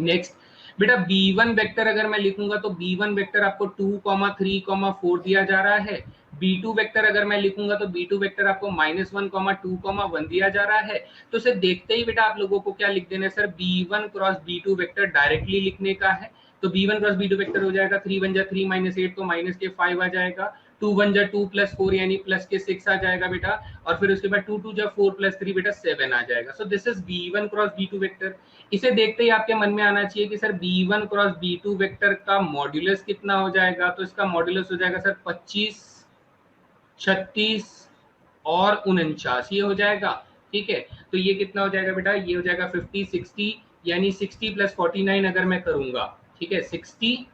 Next बेटा b1 वेक्टर अगर मैं लिखूंगा तो b1 वेक्टर आपको 2, 3, 4 दिया जा रहा है। B2 वेक्टर अगर मैं लिखूंगा तो B2 वेक्टर आपको -1, 2, 1 दिया जा रहा है। तो इसे देखते ही बेटा आप लोगों को क्या लिख देना है sir, B1 cross B2 vector directly लिखने का है। तो B1 क्रॉस B2 वेक्टर हो जाएगा 3 1 जा 3 -8 तो माइनस के 5 आ जाएगा। 2 1 जा 2 + 4 यानी प्लस के 6 आ जाएगा बेटा। और फिर उसके बाद 2 2 जा 4 + 3 बेटा 7 आ जाएगा। So this is B1 cross B2 vector. इसे देखते ही आपके मन में आना चाहिए कि sir B1 cross B2 vector का मॉड्यूलस कितना हो जाएगा। तो इसका मॉड्यूलस हो जाएगा सर 25, 36 और 49 ये हो जाएगा। ठीक है, तो ये कितना हो जाएगा बेटा, ये हो जाएगा 50 60 यानी 60 + 49 अगर मैं करूंगा, ठीक है 61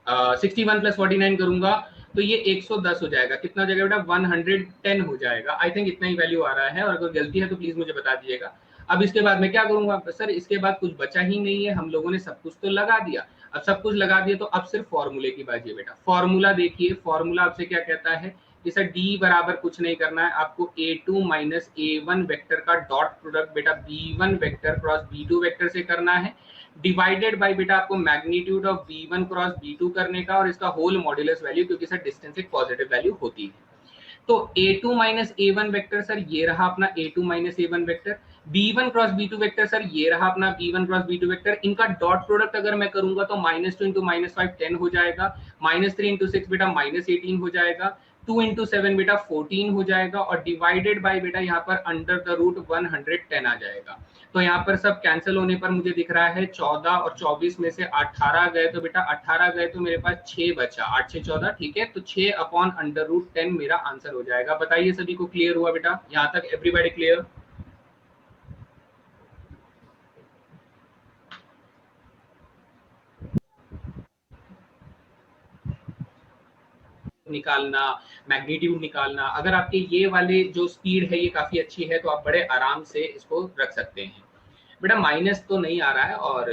+ 49 करूंगा तो ये 110 हो जाएगा। कितना हो जाएगा बेटा, 110 हो जाएगा। आई थिंक इतना ही वैल्यू आ रहा है, और अगर गलती है तो प्लीज मुझे बता दीजिएगा। अब इसके बाद मैं क्या करूंगा सर, इसके बाद कुछ बचा ही नहीं है, हम लोगों ने सब कुछ तो लगा दिया। अब सब कुछ लगा दिया तो अब सिर्फ फॉर्मूले की बाजी है बेटा। फॉर्मूला देखिए, फॉर्मूला आपसे क्या कहता है कि सर डी बराबर कुछ नहीं करना है आपको, A2 - A1 वेक्टर का डॉट प्रोडक्ट बेटा B1 vector cross B2 vector से करना है, डिवाइडेड बाय बेटा आपको magnitude of B1 cross B2 करने का, और इसका होल मॉड्यूलस वैल्यू, क्योंकि सर डिस्टेंस एक पॉजिटिव वैल्यू होती है। तो A2 - A1 वेक्टर सर ये रहा अपना A2 - A1 vector. B1 cross B2 vector sir ये रहा अपना B1 क्रॉस B2 वेक्टर। इनका डॉट प्रोडक्ट अगर मैं करूंगा तो -2 × -5 10 हो जाएगा, -3 × 6 बेटा -18 हो जाएगा, 2 × 7 बेटा 14 हो जाएगा, और डिवाइडेड बाय बेटा यहाँ पर अंडर द रूट 110 आ जाएगा। तो यहाँ पर सब कैंसिल होने पर मुझे दिख रहा है 14 और 24 में से 18 गए, तो बेटा 18 गए तो मेरे पास 6 बचा, 8 6 14, ठीक है। तो 6 अपॉन अंडर रूट 10 मेरा आंसर हो जाएगा। बताइए सभी को क्लियर हुआ बेटा, यहाँ तक एवरीबॉडी क्लियर? निकालना, मैग्नीट्यूड निकालना, अगर आपके ये वाले जो स्पीड है ये काफी अच्छी है तो आप बड़े आराम से इसको रख सकते हैं। बेटा माइनस तो नहीं आ रहा है, और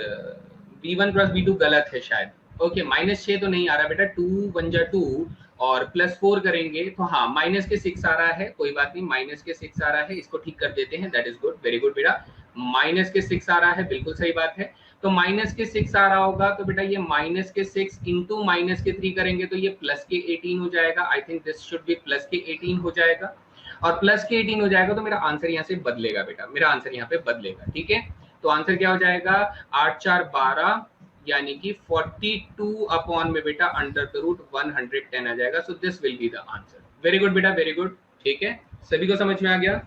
B1 क्रॉस B2 गलत है शायद। ओके, -6 तो नहीं आ रहा बेटा, 2 1 जा 2 और +4 करेंगे तो हाँ माइनस के 6 आ रहा है, कोई बात नहीं, माइनस के 6 आ रहा है, इसको ठीक कर देते हैं। That is good, very good बेटा। माइनस के 6 आ रहा है, बिल्कुल सही बात है। तो माइनस के 6 आ रहा होगा तो बेटा ये माइनस के 6 इंटू माइनस के 3 करेंगे तो ये प्लस के 18 हो जाएगा। आई think this should be plus के 18 हो जाएगा, और प्लस के 18 हो जाएगा तो मेरा आंसर यहाँ से बदलेगा बेटा, मेरा आंसर यहाँ पे बदलेगा। ठीक है, तो आंसर क्या हो जाएगा, 8 4 12 यानी कि 42 अपॉन में बेटा अंडर द रूट 110 आ जाएगा। सो this will be the answer. Very good बेटा, वेरी गुड। ठीक है, सभी को समझ में आ गया?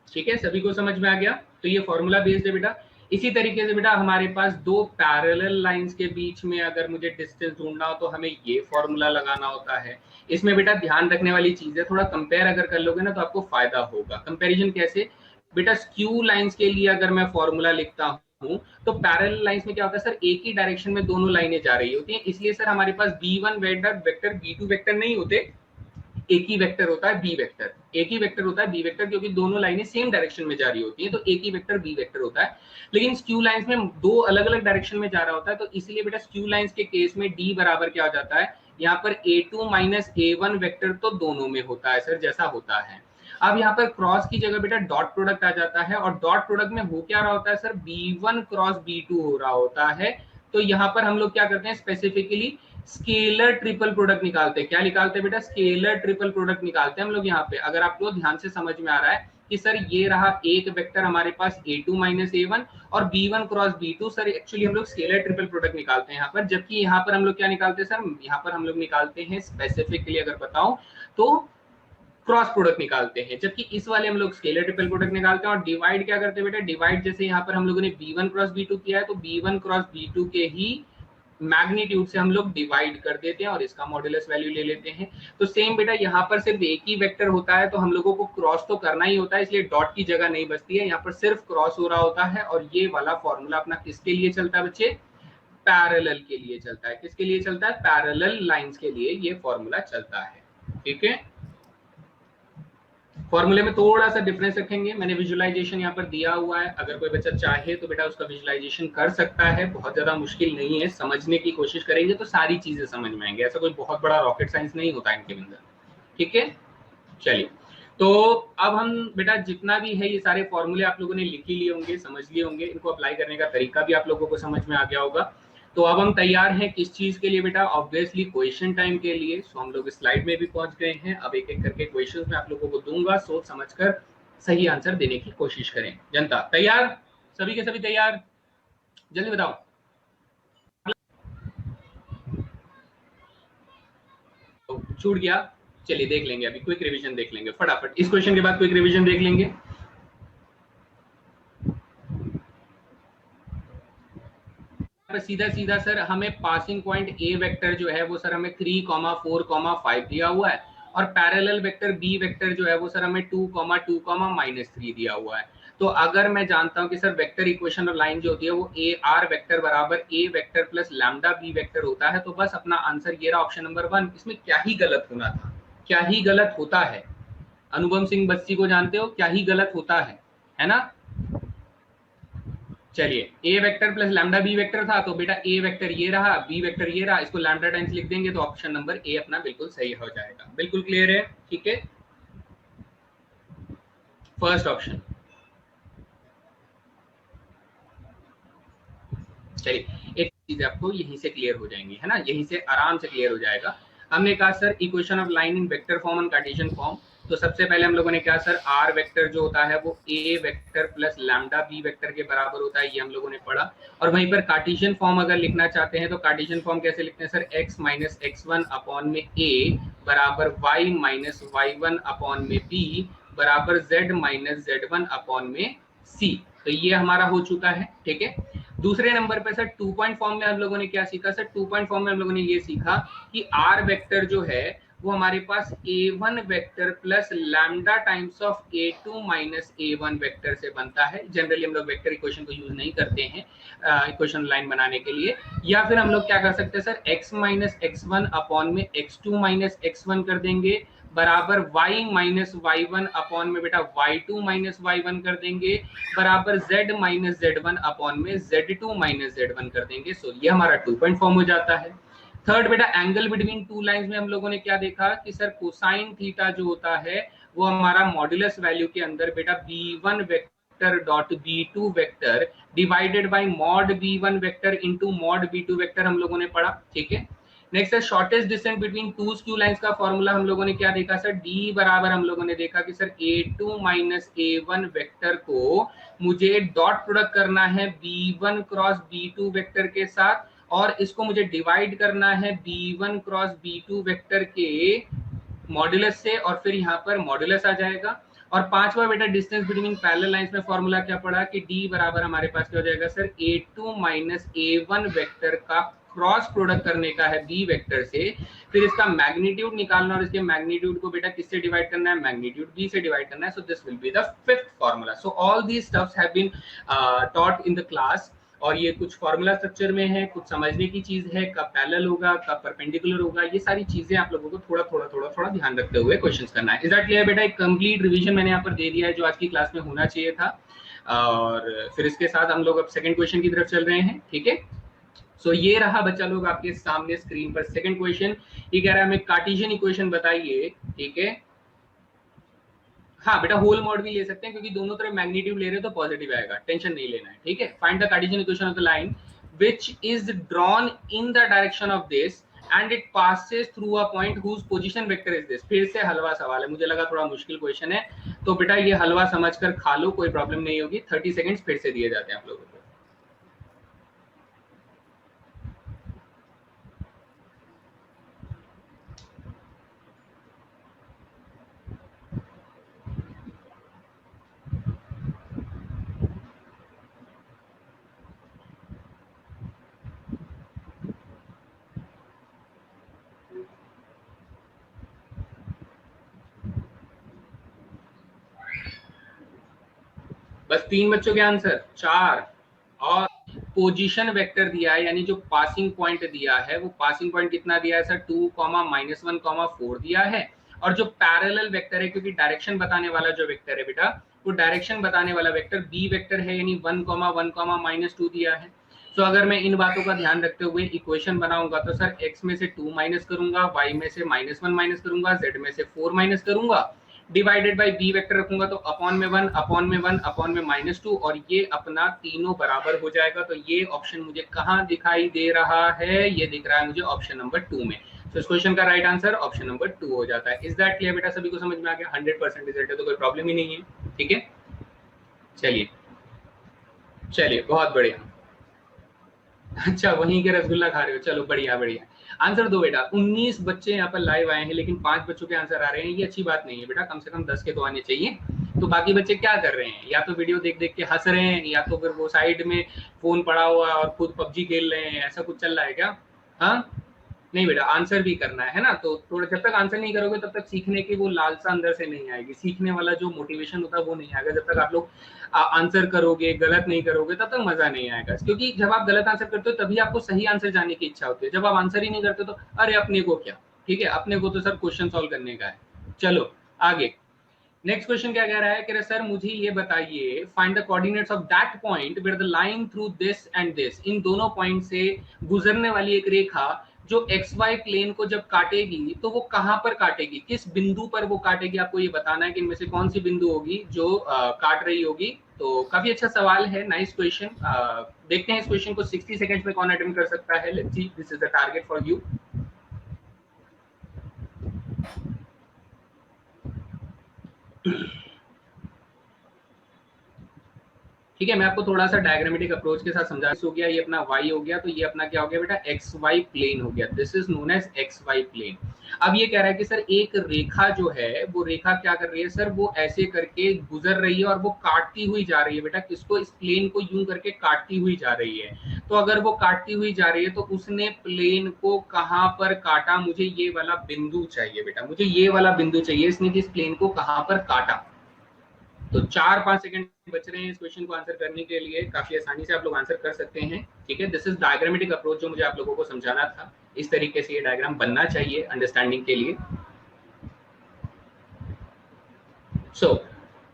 ठीक है, सभी को समझ में आ गया? तो ये फॉर्मूला बेस्ड है बेटा। इसी तरीके से बेटा हमारे पास दो पैरेलल लाइंस के बीच में अगर मुझे डिस्टेंस ढूंढना हो तो हमें ये फॉर्मूला लगाना होता है। इसमें बेटा ध्यान रखने वाली चीज है, थोड़ा कंपेयर अगर कर लोगे ना तो आपको फायदा होगा। कंपैरिजन कैसे बेटा, स्क्यू लाइंस के लिए अगर मैं फॉर्मूला लिखता हूँ तो पैरेलल लाइंस में क्या होता है सर, एक ही डायरेक्शन में दोनों लाइनें जा रही होती हैं, इसलिए सर हमारे पास B1 वेक्टर B2 वेक्टर नहीं होते, एक ही वेक्टर होता है बी वेक्टर, एक ही वेक्टर होता है बी वेक्टर, क्योंकि दोनों लाइनें सेम डायरेक्शन में जा रही होती हैं तो एक ही वेक्टर बी वेक्टर होता है। लेकिन स्क्यू लाइंस में दो अलग अलग डायरेक्शन में जा रहा होता है, तो इसलिए बेटा स्क्यू लाइंस के केस में डी बराबर क्या हो जाता है, यहाँ पर A2 - A1 वेक्टर तो दोनों में होता है सर, जैसा होता है। अब यहाँ पर क्रॉस की जगह बेटा डॉट प्रोडक्ट आ जाता है, और डॉट प्रोडक्ट में हो क्या रहा होता है सर, B1 क्रॉस B2 हो रहा होता है। तो यहाँ पर हम लोग क्या करते हैं, स्पेसिफिकली स्केलर ट्रिपल प्रोडक्ट निकालते हैं। क्या निकालते हैं बेटा, स्केलर ट्रिपल प्रोडक्ट निकालते हैं हम लोग यहाँ पे। अगर आपको ध्यान से समझ में आ रहा है कि सर ये रहा एक वेक्टर हमारे पास A2 - A1 और B1 cross B2, sir actually हम लोग स्केलर ट्रिपल प्रोडक्ट निकालते हैं यहाँ पर, जबकि यहाँ पर हम लोग क्या निकालते हैं सर, यहाँ पर हम लोग निकालते हैं स्पेसिफिकली अगर बताऊं तो क्रॉस प्रोडक्ट निकालते हैं, जबकि इस वाले हम लोग स्केलर ट्रिपल प्रोडक्ट निकालते हैं। और डिवाइड क्या करते हैं बेटा, डिवाइड जैसे यहाँ पर हम लोगों ने B1 क्रॉस B2 किया है तो B1 क्रॉस B2 के ही मैग्नीट्यूड से हम लोग डिवाइड कर देते हैं और इसका मॉड्यूलस वैल्यू ले लेते हैं। तो सेम बेटा यहाँ पर सिर्फ एक ही वेक्टर होता है तो हम लोगों को क्रॉस तो करना ही होता है, इसलिए डॉट की जगह नहीं बचती है, यहाँ पर सिर्फ क्रॉस हो रहा होता है। और ये वाला फॉर्मूला अपना किसके लिए चलता है बच्चे, पैरेलल के लिए चलता है। किसके लिए चलता है, पैरेलल लाइंस के लिए ये फॉर्मूला चलता है। ठीक है, फॉर्मूले में थोड़ा सा डिफरेंस रखेंगे। मैंने विजुअलाइजेशन यहाँ पर दिया हुआ है, अगर कोई बच्चा चाहे तो बेटा उसका विजुअलाइजेशन कर सकता है, बहुत ज्यादा मुश्किल नहीं है, समझने की कोशिश करेंगे तो सारी चीजें समझ में आएंगे, ऐसा कोई बहुत बड़ा रॉकेट साइंस नहीं होता इनके अंदर, ठीक है। चलिए, तो अब हम बेटा जितना भी है ये सारे फॉर्मूले आप लोगों ने लिख ही लिए होंगे, समझ लिए होंगे, इनको अप्लाई करने का तरीका भी आप लोगों को समझ में आ गया होगा। तो अब हम तैयार हैं किस चीज के लिए बेटा? ऑब्वियसली क्वेश्चन टाइम के लिए। सो हम लोग स्लाइड में भी पहुंच गए हैं। अब एक एक करके क्वेश्चंस मैं आप लोगों को दूंगा, सोच समझकर सही आंसर देने की कोशिश करें। जनता तैयार? सभी के सभी तैयार? जल्दी बताओ। तो छूट गया, चलिए देख लेंगे, अभी क्विक रिवीजन देख लेंगे फटाफट, इस क्वेश्चन के बाद क्विक रिवीजन देख लेंगे। सीधा सीधा सर हमें पासिंग पॉइंट ए वेक्टर जो है वो सर हमें 3, 4, 5 दिया हुआ है, और पैरेलल वेक्टर बी वेक्टर जो है वो सर हमें 2, 2, -3 दिया हुआ है। तो अगर मैं जानता हूं कि सर वेक्टर इक्वेशन और लाइन जो होती है वो ए आर वेक्टर बराबर A vector plus lambda B vector होता है, तो बस अपना आंसर ये रहा ऑप्शन नंबर 1। इसमें क्या ही गलत होना था, क्या ही गलत होता है? अनुपम सिंह बस्सी को जानते हो, क्या ही गलत होता है ना? चलिए, A vector plus lambda B vector था, तो बेटा ए वेक्टर ये रहा, बी वेक्टर ये रहा, इसको लैम्डा टाइम्स लिख देंगे तो ऑप्शन नंबर ए अपना बिल्कुल सही हो जाएगा। बिल्कुल क्लियर है, ठीक है। First option. चलिए, एक चीज आपको यहीं से क्लियर हो जाएंगी, है ना, यहीं से आराम से क्लियर हो जाएगा। हमने कहा sir equation of line in vector form and Cartesian form, तो सबसे पहले हम लोगों ने कहा सर आर वेक्टर जो होता है वो A vector plus lambda B vector के बराबर होता है, ये हम लोगों ने पढ़ा। और वहीं पर कार्टेशियन फॉर्म अगर लिखना चाहते हैं तो कार्टेशियन फॉर्म कैसे लिखते हैं sir? x minus x1 upon में a बराबर y माइनस y1 अपॉन में b बराबर z माइनस z1 अपॉन में c। तो ये हमारा हो चुका है, ठीक है। दूसरे नंबर पे सर 2 पॉइंट फॉर्म में हम लोगों ने क्या सीखा सर? 2 पॉइंट फॉर्म में हम लोगों ने ये सीखा कि आर वेक्टर जो है वो हमारे पास a1 vector plus lambda times of a2 minus a1 vector से बनता है। जनरली हम लोग वेक्टर इक्वेशन को यूज नहीं करते हैं इक्वेशन लाइन बनाने के लिए। या फिर हम लोग क्या कर सकते हैं sir? x minus x1 upon में x2 माइनस x1 कर देंगे बराबर y माइनस y1 अपॉन में बेटा y2 माइनस y1 कर देंगे बराबर z माइनस z1 अपॉन में z2 माइनस z1 कर देंगे। सो ये हमारा 2 पॉइंट फॉर्म हो जाता है। थर्ड बेटा एंगल बिटवीन टू लाइंस में हम लोगों ने क्या देखा कि सर कोसाइन थीटा जो होता है वो हमारा मॉड्यूलस वैल्यू के अंदर बेटा b1 vector dot b2 vector divided by mod b1 vector into mod b2 vector हम लोगों ने पढ़ा, ठीक है। नेक्स्ट है shortest distance between two skew lines का फॉर्मूला हम लोगों ने क्या देखा सर? d बराबर हम लोगों ने देखा कि sir a2 minus a1 vector को मुझे डॉट प्रोडक्ट करना है b1 क्रॉस b2 वेक्टर के साथ, और इसको मुझे डिवाइड करना है b1 क्रॉस b2 वेक्टर के मॉड्यूलस से, और फिर यहाँ पर मॉड्यूलस आ जाएगा। और पांचवा बेटा डिस्टेंस बिटवीन पैरेलल लाइंस में फॉर्मूला क्या पड़ा कि d बराबर हमारे पास क्या हो जाएगा sir? a2 minus a1 vector का क्रॉस प्रोडक्ट करने का है b वेक्टर से, फिर इसका मैग्नीट्यूड निकालना और इसके मैग्नीट्यूड को बेटा किससे डिवाइड करना है? मैग्नीट्यूड b से डिवाइड करना है। So this will be the fifth formula. So all these stuffs have been taught in the class, और ये कुछ फॉर्मूला स्ट्रक्चर में है, कुछ समझने की चीज है, कब पैरेलल होगा कब परपेंडिकुलर होगा, ये सारी चीजें आप लोगों को थोड़ा ध्यान रखते हुए क्वेश्चंस करना है। इज दैट क्लियर बेटा? एक कंप्लीट रिवीजन मैंने यहाँ पर दे दिया है जो आज की क्लास में होना चाहिए था, और फिर इसके साथ हम लोग अब सेकंड क्वेश्चन की तरफ चल रहे हैं, ठीक है। सो ये रहा बच्चा लोग आपके सामने स्क्रीन पर सेकंड क्वेश्चन। ये कह रहा है हमें कार्टेशियन इक्वेशन बताइए, ठीक है। हाँ बेटा होल मॉड भी ले सकते हैं क्योंकि दोनों तरफ मैग्नीट्यूड ले रहे हो तो पॉजिटिव आएगा, टेंशन नहीं लेना है, ठीक है। Find the Cartesian equation of the line which is drawn in the direction of this and it passes through a point whose position vector is this. फिर से हलवा सवाल है, मुझे लगा थोड़ा मुश्किल क्वेश्चन है, तो बेटा ये हलवा समझकर खा लो, कोई प्रॉब्लम नहीं होगी। 30 सेकंड्स फिर से दिए जाते हैं आप लोगों को। बस 3 बच्चों के आंसर, 4। और पोजीशन वेक्टर दिया है, यानी जो पासिंग पॉइंट दिया है वो पासिंग पॉइंट कितना दिया है सर? 2, -1, 4 दिया है, और जो पैरेलल वेक्टर है, क्योंकि डायरेक्शन बताने वाला जो वेक्टर है बेटा, वो डायरेक्शन बताने वाला वेक्टर बी वेक्टर है, यानी 1,1,-2 दिया है। तो अगर मैं इन बातों का ध्यान रखते हुए इक्वेशन बनाऊंगा तो सर x में से 2 माइनस करूंगा, y में से -1 माइनस करूंगा, z में से 4 माइनस करूंगा, डिवाइडेड बाय b वेक्टर रखूंगा तो अपॉन में 1 अपॉन में 1 अपॉन में -2, और ये अपना तीनों बराबर हो जाएगा। तो ये ऑप्शन मुझे कहाँ दिखाई दे रहा है? ये दिख रहा है मुझे ऑप्शन नंबर 2 में। तो इस क्वेश्चन का राइट आंसर ऑप्शन नंबर 2 हो जाता है। इज दैट क्लियर बेटा? सभी को समझ में आ गया? 100% रिजल्ट है तो कोई प्रॉब्लम ही नहीं है। ठीक है, चलिए चलिए, बहुत बढ़िया। अच्छा, वहीं के रसगुल्ला खा रहे हो, चलो बढ़िया बढ़िया। आंसर दो बेटा। 19 बच्चे यहाँ पर लाइव आए हैं लेकिन 5 बच्चों के आंसर आ रहे हैं, ये अच्छी बात नहीं है बेटा, कम से कम 10 के तो आने चाहिए। तो बाकी बच्चे क्या कर रहे हैं? या तो वीडियो देख देख के हंस रहे हैं, या तो फिर वो साइड में फोन पड़ा हुआ है और खुद पबजी खेल रहे हैं, ऐसा कुछ चल रहा है क्या? हाँ नहीं बेटा, आंसर भी करना है ना। तो थोड़ा, जब तक आंसर नहीं करोगे तब तक सीखने की वो लालसा अंदर से नहीं आएगी, सीखने वाला जो मोटिवेशन होता है वो नहीं आएगा। जब तक आप लोग आंसर करोगे, गलत नहीं करोगे, तब तक मजा नहीं आएगा। क्योंकि जब आप गलत आंसर करते हो तभी आपको सही आंसर जाने की इच्छा होती है। जब आप आंसर ही नहीं करते तो अरे अपने को क्या, ठीक है, अपने को तो सर क्वेश्चन सॉल्व करने का है। चलो आगे, नेक्स्ट क्वेश्चन क्या कह रहा है कि सर मुझे ये बताइए, find the coordinates of that point where the line through this and this, इन दोनों पॉइंट से गुजरने वाली एक रेखा जो एक्स वाई प्लेन को जब काटेगी तो वो कहां पर काटेगी, किस बिंदु पर वो काटेगी, आपको ये बताना है कि इनमें से कौन सी बिंदु होगी जो काट रही होगी। तो काफी अच्छा सवाल है, नाइस क्वेश्चन। देखते हैं इस क्वेश्चन को 60 सेकंड्स में कौन अटेम्प्ट कर सकता है। Let's see, this is the target for you. ठीक है, मैं आपको थोड़ा सा डायग्रामेटिक अप्रोच के साथ समझा। हो गया, ये अपना y हो गया, तो ये अपना क्या हो गया बेटा? एक्स वाई प्लेन हो गया। This is known as X Y plane. अब ये कह रहा है कि सर एक रेखा जो है, वो रेखा क्या कर रही है सर? वो ऐसे करके गुजर रही है और वो काटती हुई जा रही है बेटा। किसको? इस प्लेन को यूं करके काटती हुई जा रही है। तो अगर वो काटती हुई जा रही है तो उसने प्लेन को कहां पर काटा? मुझे ये वाला बिंदु चाहिए बेटा, मुझे ये वाला बिंदु चाहिए। इसने इस प्लेन को कहां पर काटा? तो 4-5 सेकंड बच रहे हैं इस क्वेश्चन को आंसर करने के लिए। काफी आसानी से आप लोग आंसर कर सकते हैं। ठीक है, दिस इज डायग्रामेटिक अप्रोच जो मुझे आप लोगों को समझाना था। इस तरीके से ये डायग्राम बनना चाहिए अंडरस्टैंडिंग के लिए। सो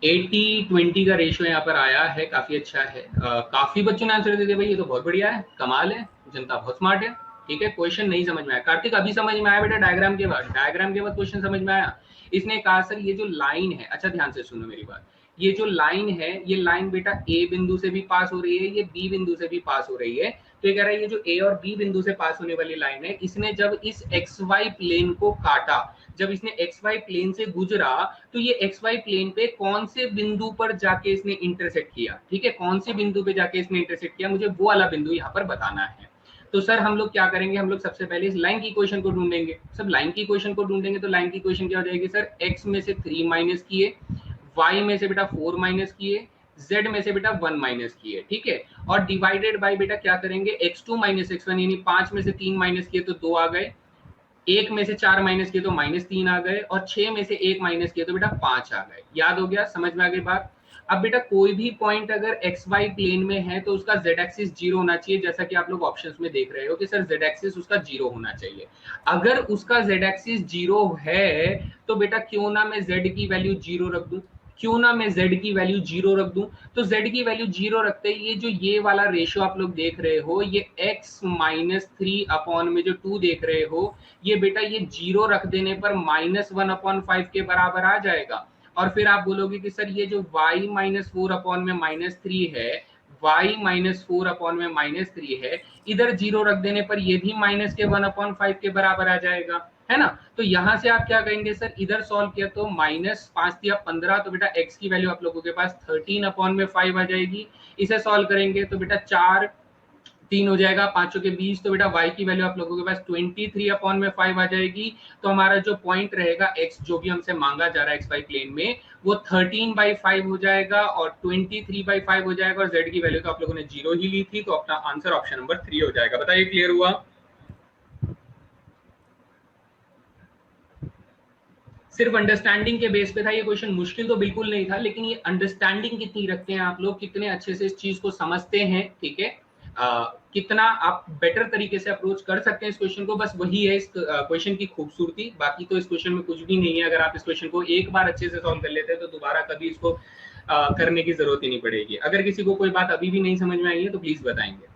80-20 का रेशियो यहाँ पर आया है, काफी अच्छा है। काफी बच्चों ने आंसर दे दिया भाई, ये तो बहुत बढ़िया है, कमाल है, जनता बहुत स्मार्ट है। ठीक है, क्वेश्चन नहीं समझ में आया कार्तिक? अभी समझ में आया बेटा, डायग्राम के बाद, डायग्राम के बाद क्वेश्चन समझ में आया। इसने कहा सर ये जो लाइन है, अच्छा ध्यान से सुनो मेरी बात, ये जो लाइन है, ये लाइन बेटा ए बिंदु से भी पास हो रही है, ये बी बिंदु से भी पास हो रही है। तो ये कह रहा है ये जो ए और बी बिंदु से पास होने वाली लाइन है, इसने जब इस एक्स वाई प्लेन को काटा, जब इसने एक्स वाई प्लेन से गुजरा, तो ये एक्स वाई प्लेन पे कौन से बिंदु पर जाके इसने इंटरसेक्ट किया? ठीक है, कौन से बिंदु पे जाके इसने इंटरसेक्ट किया, मुझे वो वाला बिंदु यहाँ पर बताना है। तो सर हम लोग क्या करेंगे? हम लोग सबसे पहले इस लाइन की इक्वेशन को ढूंढेंगे। सब लाइन की इक्वेशन को ढूंढेंगे तो लाइन की इक्वेशन क्या हो जाएगी सर? एक्स में से 3 माइनस किए, y में से बेटा 4 माइनस किए, z में से बेटा 1 माइनस किए। ठीक है, और डिवाइडेड बाय बेटा क्या करेंगे? x2 माइनस x1, यानी 5 में से 3 माइनस किए तो 2 आ गए, 1 में से 4 माइनस किए तो -3 आ गए, और 6 में से 1 माइनस किए तो बेटा 5 आ गए। याद हो गया? समझ में आ गई बात? अब बेटा कोई भी पॉइंट अगर एक्स वाई प्लेन में है तो उसका जेड एक्सिस 0 होना चाहिए, जैसा कि आप लोग ऑप्शंस में देख रहे हो कि सर जेड एक्सिस उसका 0 होना चाहिए। अगर उसका जेड एक्सिस 0 है तो बेटा क्यों ना मैं जेड की वैल्यू 0 रख दूं, क्यों ना मैं z की वैल्यू 0 रख दूं। तो z की वैल्यू 0 रखते ही ये जो ये वाला रेशियो आप लोग देख रहे हो, ये x माइनस 3 अपॉन में जो 2 देख रहे हो, ये बेटा ये 0 रख देने पर -1/5 के बराबर आ जाएगा। और फिर आप बोलोगे कि सर ये जो y माइनस 4 अपॉन में -3 है, y माइनस 4 अपॉन में -3 है, इधर 0 रख देने पर ये भी -1/5 के बराबर आ जाएगा, है ना। तो यहां से आप क्या करेंगे सर? इधर सॉल्व किया तो -5 या 15, तो बेटा x की वैल्यू आप लोगों के पास 13/5 आ जाएगी। इसे सॉल्व करेंगे तो बेटा 4 3 हो जाएगा, 5 के 20, तो बेटा y की वैल्यू आप लोगों के पास 23/5 आ जाएगी। तो हमारा जो पॉइंट रहेगा x, जो भी हमसे मांगा जा रहा है एक्स वाई प्लेन में, वो 13/5 हो जाएगा और 23/5 हो जाएगा, और z की वैल्यू तो आप लोगों ने 0 ही ली थी, तो अपना आंसर ऑप्शन नंबर 3 हो जाएगा। बताइए क्लियर हुआ? सिर्फ अंडरस्टैंडिंग के बेस पे था ये क्वेश्चन, मुश्किल तो बिल्कुल नहीं था, लेकिन ये अंडरस्टैंडिंग कितनी रखते हैं आप लोग, कितने अच्छे से इस चीज को समझते हैं। ठीक है, कितना आप बेटर तरीके से अप्रोच कर सकते हैं इस क्वेश्चन को, बस वही है इस क्वेश्चन की खूबसूरती। बाकी तो इस क्वेश्चन में कुछ भी नहीं है। अगर आप इस क्वेश्चन को एक बार अच्छे से सॉल्व कर लेते हैं तो दोबारा कभी इसको करने की जरूरत ही नहीं पड़ेगी। अगर किसी को कोई बात अभी भी नहीं समझ में आई है तो प्लीज बताएंगे।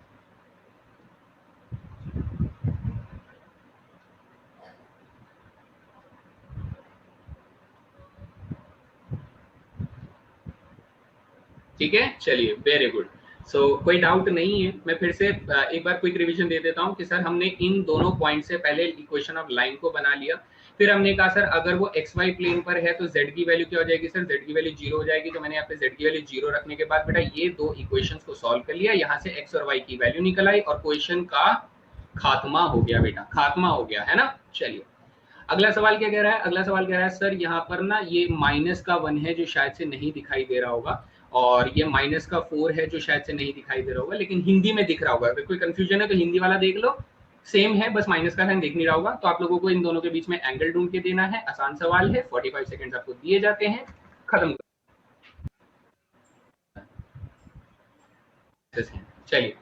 ठीक है, चलिए, वेरी गुड। सो कोई डाउट नहीं है। मैं फिर से एक बार क्विक रिवीजन दे देता हूं कि सर हमने इन दोनों पॉइंट से पहले इक्वेशन ऑफ लाइन को बना लिया। फिर हमने कहा सर अगर वो एक्स वाई प्लेन पर है तो जेड की वैल्यू क्या हो जाएगी सर, जेड की वैल्यू 0 हो जाएगी। तो मैंने यहाँ पे जेड की वैल्यू 0 रखने के बाद बेटा ये दो इक्वेशंस को सॉल्व कर लिया, यहाँ से एक्स और वाई की वैल्यू निकल आई और क्वेश्चन का खात्मा हो गया बेटा, खात्मा हो गया है ना। चलिए अगला सवाल क्या कह रहा है, अगला सवाल कह रहा है सर यहाँ पर ना ये -1 है जो शायद से नहीं दिखाई दे रहा होगा, और ये -4 है जो शायद से नहीं दिखाई दे रहा होगा, लेकिन हिंदी में दिख रहा होगा। अगर कोई कंफ्यूजन है तो हिंदी वाला देख लो, सेम है, बस माइनस का साइन दिख नहीं रहा होगा। तो आप लोगों को इन दोनों के बीच में एंगल ढूंढ के देना है। आसान सवाल है, 45 सेकंड्स आपको दिए जाते हैं, खत्म। चलिए,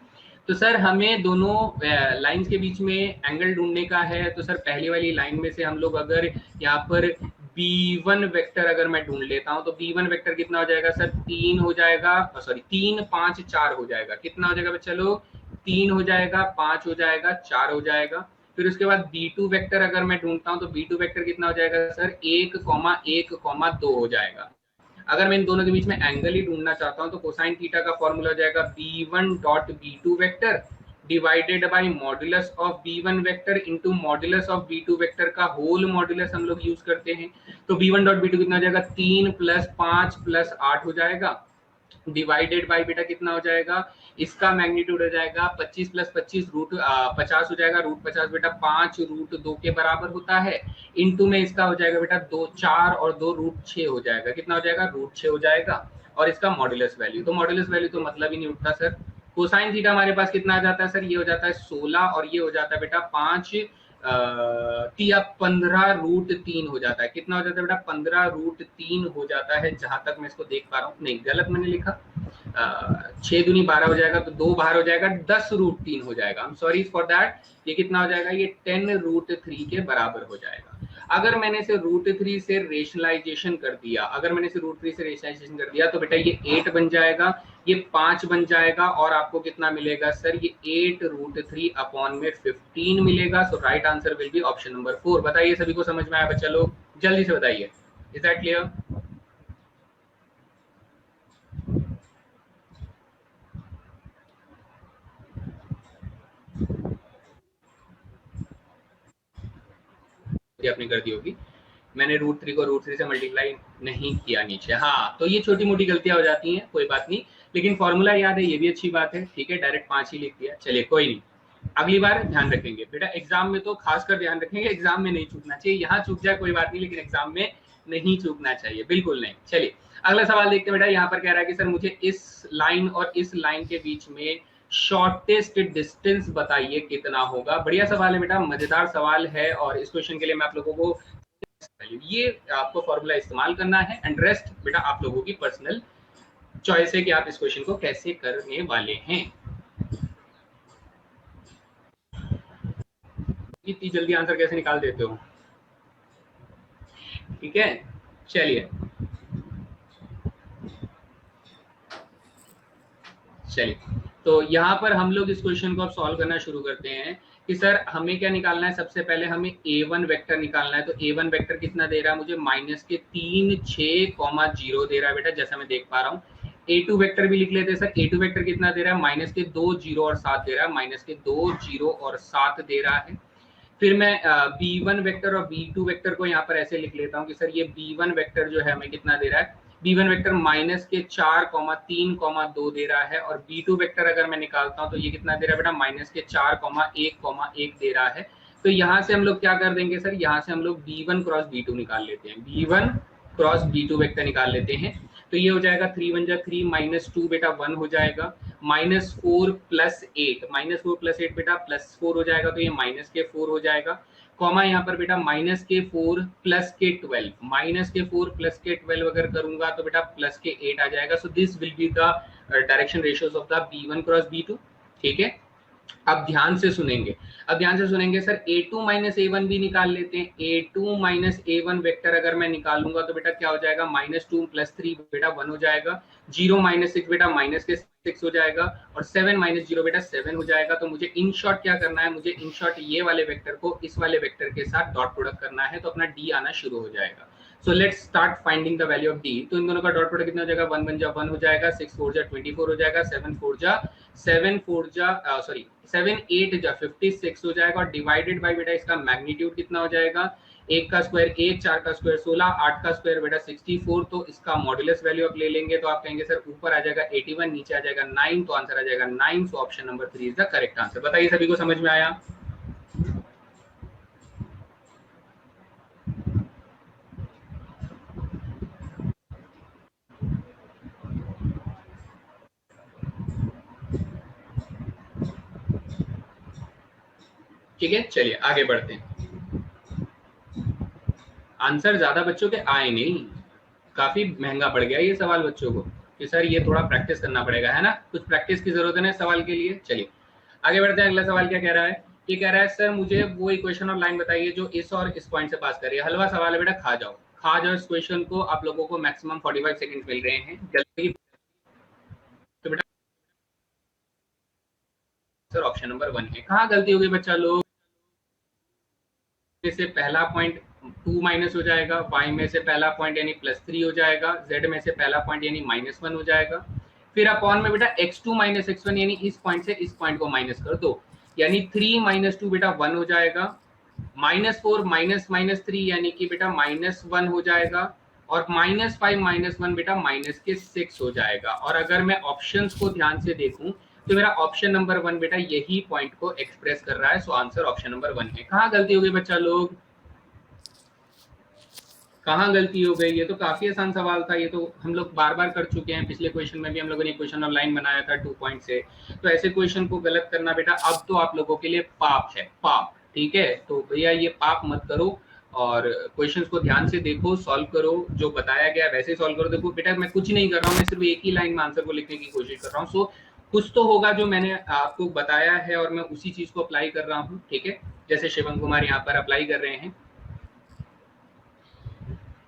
तो सर हमें दोनों लाइंस के बीच में एंगल ढूंढने का है। तो सर पहली वाली लाइन में से हम लोग अगर यहाँ पर B1 वेक्टर अगर मैं ढूंढ लेता हूँ तो B1 वेक्टर कितना हो जाएगा सर, 3 हो जाएगा, सॉरी 3 5 4 हो जाएगा। कितना हो जाएगा बच्चा लोग, 3 हो जाएगा, 5 हो जाएगा, 4 हो जाएगा। फिर उसके बाद B2 वेक्टर अगर मैं ढूंढता हूँ तो B2 वेक्टर कितना हो जाएगा सर, 1,1,2 हो जाएगा। अगर मैं इन दोनों के बीच में एंगल ही ढूंढना चाहता हूं तो कोसाइन थीटा का फॉर्मूला हो जाएगा b1 dot b2 vector divided by modulus of b1 vector into modulus of b2 vector का होल मॉडुलस हम लोग यूज करते हैं। तो b1 डॉट b2 कितना हो जाएगा, 3 + 5 + 8 हो जाएगा, डिवाइडेड बाय बेटा कितना हो जाएगा, इसका मैग्नीट्यूड हो जाएगा 25 + 25 √50 हो जाएगा। √50 बेटा 5√2 के बराबर होता है। इनटू में इसका हो जाएगा बेटा 2 4 और 2 √6 हो जाएगा। कितना हो जाएगा, √6 हो जाएगा। और इसका मॉडुलस वैल्यू, तो मॉडुलस वैल्यू तो मतलब ही नहीं उठता सर। कोसाइन थीटा हमारे पास कितना आ जाता है सर, ये हो जाता है 16 और ये हो जाता है बेटा 5 या 15√3 हो जाता है। कितना हो जाता है बेटा, 15√3 हो जाता है, जहां तक मैं इसको देख पा रहा हूँ। नहीं, गलत मैंने लिखा, 6 दूनी 12 हो जाएगा, तो 2 बाहर हो जाएगा, 10√3 हो जाएगा। I am sorry for that. ये कितना हो जाएगा, ये 10√3 के बराबर हो जाएगा। अगर मैंने इसे √3 से रेशनलाइजेशन कर दिया, अगर मैंने इसे √3 से रेशनलाइजेशन कर दिया तो बेटा ये 8 बन जाएगा, ये 5 बन जाएगा, और आपको कितना मिलेगा सर, ये 8√3 अपॉन में 15 मिलेगा। So right answer will be option number 4। बताइए सभी को समझ में आया बच्चा लोग, जल्दी से बताइए, इज दैट क्लियर? आपने कर दी होगी, मैंने √3 को √3 से मल्टीप्लाई नहीं किया नीचे। हाँ, तो ये छोटी मोटी गलतियां हो जाती हैं, कोई बात नहीं, लेकिन फॉर्मूला याद है, ये भी अच्छी बात है। ठीक है, डायरेक्ट 5 ही लिख दिया, चलिए कोई नहीं, अगली बार ध्यान रखेंगे बेटा। एग्जाम में तो खासकर ध्यान रखेंगे, एग्जाम में नहीं चूकना चाहिए। यहाँ चूक जाए कोई बात नहीं, लेकिन एग्जाम में नहीं चूकना चाहिए, बिल्कुल नहीं। चलिए अगला सवाल देखते हैं बेटा। यहाँ पर कह रहा है कि सर मुझे इस लाइन और इस लाइन के बीच में शॉर्टेस्ट डिस्टेंस बताइए कितना होगा। बढ़िया सवाल है बेटा, मजेदार सवाल है, और इस क्वेश्चन के लिए मैं आप लोगों को ये आपको फॉर्मूला इस्तेमाल करना है, एंड रेस्ट बेटा आप लोगों की पर्सनल चॉइस है कि आप इस क्वेश्चन को कैसे करने वाले हैं। इतनी जल्दी आंसर कैसे निकाल देते हो? ठीक है, चलिए चलिए, तो यहाँ पर हम लोग इस क्वेश्चन को अब सॉल्व करना शुरू करते हैं कि सर हमें क्या निकालना है। सबसे पहले हमें a1 वेक्टर निकालना है। तो a1 वेक्टर कितना दे रहा है मुझे, -3 6,0 दे रहा है बेटा, जैसा मैं देख पा रहा हूँ। a2 वेक्टर भी लिख लेते हैं सर। a2 वेक्टर कितना दे रहा है, -2 0 और 7 दे रहा है, -2 0 और 7 दे रहा है। फिर मैं b1 वेक्टर और b2 वेक्टर को यहाँ पर ऐसे लिख लेता हूँ कि सर ये b1 वेक्टर जो है हमें कितना दे रहा है, b1 वेक्टर -4,3,2 दे रहा है, और b2 वेक्टर अगर मैं निकालता हूँ तो ये कितना दे रहा है बेटा, -4,1,1 दे रहा है। तो यहाँ से हम लोग क्या कर देंगे सर, यहाँ से हम लोग b1 क्रॉस b2 निकाल लेते हैं, b1 क्रॉस b2 वेक्टर निकाल लेते हैं। तो ये हो जाएगा 3 1 जा 3 -2 बेटा 1 हो जाएगा, -4 + 8, -4 + 8 बेटा +4 हो जाएगा, तो ये -4 हो जाएगा। कॉमा यहाँ पर बेटा -4 + 12, -4 + 12 अगर करूंगा तो बेटा +8 आ जाएगा। सो this will be the direction ratios of the b1 cross b2। ठीक है, अब ध्यान से सुनेंगे, अब ध्यान से सुनेंगे सर a2 माइनस ए1 भी निकाल लेते हैं। a2 माइनस ए1 वेक्टर अगर मैं निकालूंगा तो बेटा क्या हो जाएगा, -2 + 3 बेटा 1 हो जाएगा, 0 - 6 बेटा माइनस के 6 हो जाएगा, और 7 - 0 बेटा 7 हो जाएगा। तो मुझे इन शॉर्ट क्या करना है, मुझे इन शॉर्ट ये वाले वेक्टर को इस वाले वेक्टर के साथ डॉट प्रोडक्ट करना है, तो अपना डी आना शुरू हो जाएगा। So let's start finding the value of D. तो इन दोनों का डॉट प्रोडक्ट कितना हो जाएगा, 1 × 1 = 1 हो जाएगा, 6 × 4 = 24 हो जाएगा, 7 × 4 = 7 × 8 = 56 हो जाएगा, और डिवाइडेड बाय बेटा इसका मैग्नीट्यूड कितना हो जाएगा, 1 का स्क्वायर 1, 4 का स्क्वायर 16, 8 का स्क्वायर बेटा 64। तो इसका मॉड्यूलस वैल्यू आप ले लेंगे तो आप कहेंगे सर ऊपर आ जाएगा 81, नीचे आ जाएगा 9, तो आंसर आ जाएगा 9। So option number 3 is the correct answer. बताइए सभी को समझ में आया? ठीक है, चलिए आगे बढ़ते हैं। आंसर ज्यादा बच्चों के आए नहीं, काफी महंगा पड़ गया ये सवाल बच्चों को कि सर ये थोड़ा प्रैक्टिस करना पड़ेगा, है ना, कुछ प्रैक्टिस की जरूरत है ना सवाल के लिए। चलिए आगे बढ़ते हैं। अगला सवाल क्या कह रहा है, ये कह रहा है सर मुझे वो इक्वेशन और लाइन बताइए जो इस और इस पॉइंट से पास कर रही है। हलवा सवाल है बेटा, खा जाओ, खा जाओ इस क्वेश्चन को। आप लोगों को मैक्सिमम 45 सेकंड मिल रहे हैं, जल्दी। तो बेटा सर ऑप्शन नंबर 1 है। कहाँ गलती हो गई बच्चा लोग, में से पहला पॉइंट 2 माइनस हो जाएगा, y में से पहला पॉइंट यानी +3 हो जाएगा, z में से पहला पॉइंट यानी -1 हो जाएगा, फिर अपॉन में बेटा x2 - x1 यानी इस पॉइंट से इस पॉइंट को माइनस कर दो, यानी 3 - 2 बेटा 1 हो जाएगा, -4 - 3 यानी कि बेटा -1 हो जाएगा, और -5 - 1 बेटा -6 हो जाएगा। और अगर मैं ऑप्शंस को ध्यान से देखूं तो मेरा ऑप्शन नंबर 1 बेटा यही पॉइंट को एक्सप्रेस कर रहा है। सो आंसर ऑप्शन नंबर 1 है। कहाँ गलती हो गई बच्चा लोग, कहाँ गलती हो गई? ये तो काफी आसान सवाल था, ये तो हम लोग बार बार कर चुके हैं। पिछले क्वेश्चन में भी हम लोगों ने क्वेश्चन ऑफ लाइन बनाया था 2 पॉइंट से। तो ऐसे क्वेश्चन को गलत करना बेटा अब तो आप लोगों के लिए पाप है, पाप। ठीक है, तो भैया ये पाप मत करो, और क्वेश्चंस को ध्यान से देखो, सॉल्व करो, जो बताया गया वैसे सॉल्व करो। देखो बेटा मैं कुछ नहीं कर रहा हूँ, मैं सिर्फ एक ही लाइन में आंसर को लिखने की कोशिश कर रहा हूँ। सो कुछ तो होगा जो मैंने आपको बताया है और मैं उसी चीज को अप्लाई कर रहा हूँ। ठीक है, जैसे शिवम कुमार यहाँ पर अप्लाई कर रहे हैं।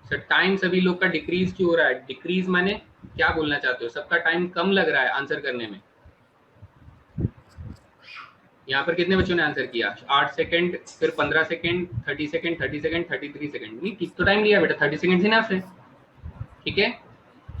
सर टाइम सभी लोग का डिक्रीज क्यों हो रहा है? डिक्रीज माने क्या बोलना चाहते हो? सबका टाइम कम लग रहा है आंसर करने में। यहाँ पर कितने बच्चों ने आंसर किया? 8 सेकंड, फिर 15 सेकंड, 30 सेकंड, 30 सेकंड, 33 सेकंड। नहीं ठीक तो टाइम लिया बेटा, 30 सेकंड इनफ है। ठीक है,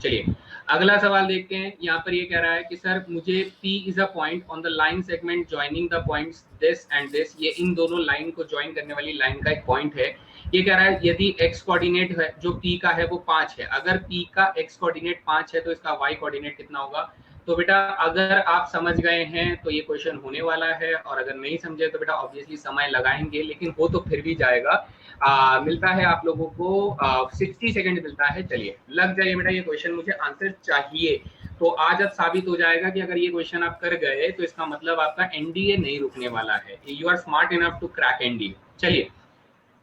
चलिए अगला सवाल देखते हैं। यहाँ पर ये कह रहा है कि सर मुझे P is a point on the line segment joining the points this and this. ये इन दोनों लाइन को ज्वाइन करने वाली लाइन का एक पॉइंट है। ये कह रहा है यदि x कोऑर्डिनेट है जो P का है वो 5 है, अगर P का x कोऑर्डिनेट 5 है तो इसका y कोऑर्डिनेट कितना होगा? तो बेटा अगर आप समझ गए हैं तो ये क्वेश्चन होने वाला है, और अगर नहीं समझे तो बेटा ऑब्वियसली समय लगाएंगे, लेकिन हो तो फिर भी जाएगा। मिलता है आप लोगों को 60 सेकंड मिलता है। चलिए लग जाइए बेटा, ये क्वेश्चन मुझे आंसर चाहिए। तो आज अब साबित हो जाएगा कि अगर ये क्वेश्चन आप कर गए तो इसका मतलब आपका एनडीए नहीं रुकने वाला है। You are smart enough to crack NDA. चलिए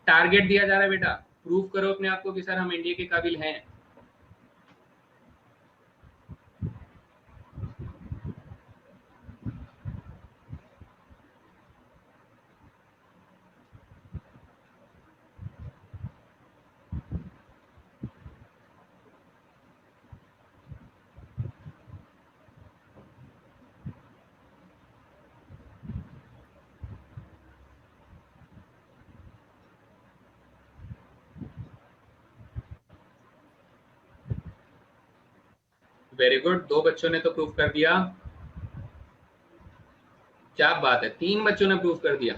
टारगेट दिया जा रहा है बेटा, प्रूव करो अपने आप को कि सर हम एनडीए के काबिल हैं। वेरी गुड, 2 बच्चों ने तो प्रूव कर दिया। क्या बात है, 3 बच्चों ने प्रूव कर दिया।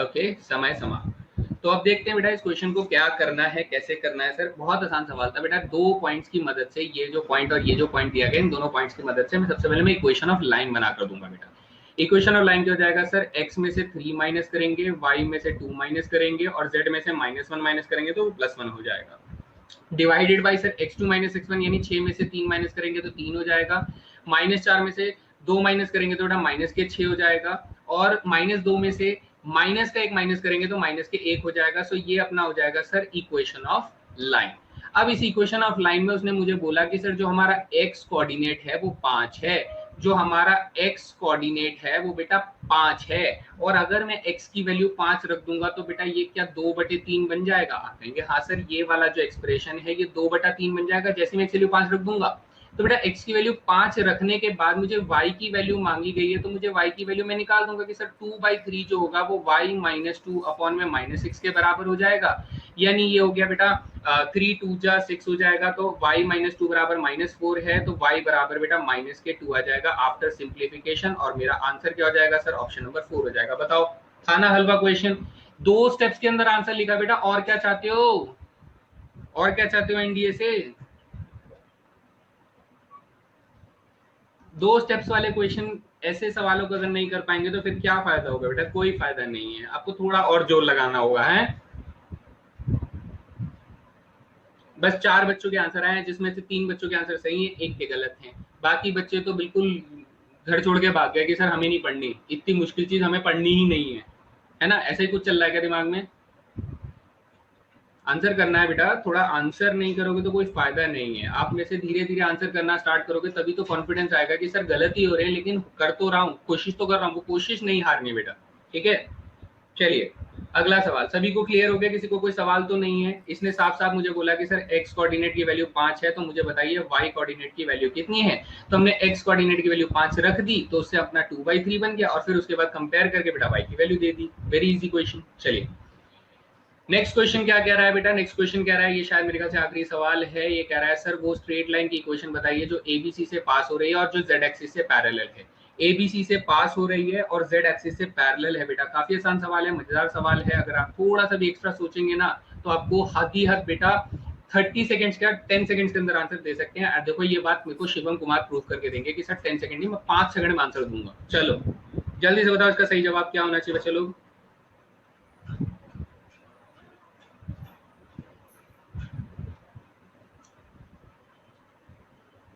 ओके, समय समाप्त। तो अब देखते हैं बेटा इस क्वेश्चन को क्या करना है, कैसे करना है। सर बहुत आसान सवाल था बेटा, 2 पॉइंट्स की मदद से, ये जो पॉइंट और ये जो पॉइंट दिया गया, इन दोनों पॉइंट्स की मदद से मैं सबसे पहले मैं इक्वेशन ऑफ लाइन बना कर दूंगा बेटा। इक्वेशन ऑफ लाइन क्या हो जाएगा सर, x में से 3 माइनस करेंगे, y में से 2 माइनस करेंगे, और z में से -1 माइनस करेंगे तो +1 हो जाएगा। Divided by sir x2 - x1 यानी 6 में से 3 माइनस करेंगे तो 3 हो जाएगा, -4 में से 2 माइनस करेंगे तो बेटा -6 हो जाएगा, और -2 में से माइनस का एक माइनस करेंगे तो माइनस के एक हो जाएगा। सो ये अपना हो जाएगा सर इक्वेशन ऑफ लाइन। अब इस इक्वेशन ऑफ लाइन में उसने मुझे बोला कि सर जो हमारा एक्स कोऑर्डिनेट है वो 5 है, जो हमारा एक्स कोऑर्डिनेट है वो बेटा 5 है, और अगर मैं एक्स की वैल्यू 5 रख दूंगा तो बेटा ये क्या 2/3 बन जाएगा? आप कहेंगे हाँ सर ये वाला जो एक्सप्रेशन है ये 2/3 बन जाएगा जैसे मैं एक्स की वैल्यू 5 रख दूंगा। तो बेटा x की वैल्यू 5 रखने के बाद मुझे y की वैल्यू मांगी गई है, तो मुझे y की वैल्यू मैं निकाल दूंगा कि सर 2/3 जो होगा वो y माइनस 2 अपॉन में माइनस 6 के बराबर हो जाएगा। यानी ये हो गया बेटा 3 2 जा 6 हो जाएगा, तो y माइनस 2 बराबर माइनस 4 है, तो y बराबर बेटा माइनस के 2 आ जाएगा आफ्टर सिंप्लीफिकेशन, और मेरा आंसर क्या हो जाएगा सर? ऑप्शन नंबर 4 हो जाएगा। बताओ, खाना हलवा क्वेश्चन, 2 स्टेप्स के अंदर आंसर लिखा बेटा। और क्या चाहते हो, और क्या चाहते हो एनडीए से? 2 स्टेप्स वाले क्वेश्चन, ऐसे सवालों को अगर नहीं कर पाएंगे तो फिर क्या फायदा होगा बेटा? कोई फायदा नहीं है, आपको थोड़ा और जोर लगाना होगा है। बस 4 बच्चों के आंसर आए हैं, जिसमें से 3 बच्चों के आंसर सही है, 1 के गलत हैं। बाकी बच्चे तो बिल्कुल घर छोड़ के भाग गए कि सर हमें नहीं पढ़नी, इतनी मुश्किल चीज हमें पढ़नी ही नहीं है ना? ऐसा ही कुछ चल रहा है क्या दिमाग में? आंसर करना है बेटा, थोड़ा आंसर नहीं करोगे तो कोई फायदा नहीं है। आप में से धीरे धीरे आंसर करना स्टार्ट करोगे तभी तो कॉन्फिडेंस आएगा कि सर गलती हो रही है लेकिन कर तो रहा हूँ, कोशिश तो कर रहा हूँ। वो कोशिश नहीं हारनी बेटा, ठीक है? चलिए अगला सवाल, सभी को क्लियर हो गया? किसी को कोई सवाल तो नहीं है? इसने साफ साफ मुझे बोला कि सर एक्स कोऑर्डिनेट की वैल्यू 5 है, तो मुझे बताइए वाई कोऑर्डिनेट की वैल्यू कितनी है? तो हमने एक्स कोऑर्डिनेट की वैल्यू 5 रख दी, तो उससे अपना 2/3 बन गया, और फिर उसके बाद कंपेयर करके बेटा वाई की वैल्यू दे दी। Very easy question. चलिए नेक्स्ट क्वेश्चन क्या कह रहा है बेटा? नेक्स्ट क्वेश्चन कह रहा है, ये शायद मेरे ख्याल से आखिरी सवाल है। ये कह रहा है सर वो स्ट्रेट लाइन की इक्वेशन बताइए जो एबीसी से पास हो रही है और जो जेड एक्सिस से पैरेलल है। एबीसी से पास हो रही है और जेड एक्सिस से पैरेलल है बेटा। काफी आसान सवाल है, मजेदार सवाल है। अगर आप थोड़ा सा भी एक्स्ट्रा सोचेंगे ना तो आपको हद ही हद बेटा 30 सेकंड्स का 10 सेकंड्स के अंदर आंसर दे सकते हैं। देखो ये बात मेरे को शिवम कुमार प्रूव करके देंगे कि सर 10 सेकंड नहीं, मैं 5 सेकंड में आंसर दूंगा। चलो जल्दी से बताओ इसका सही जवाब क्या होना चाहिए बच्चे लोग?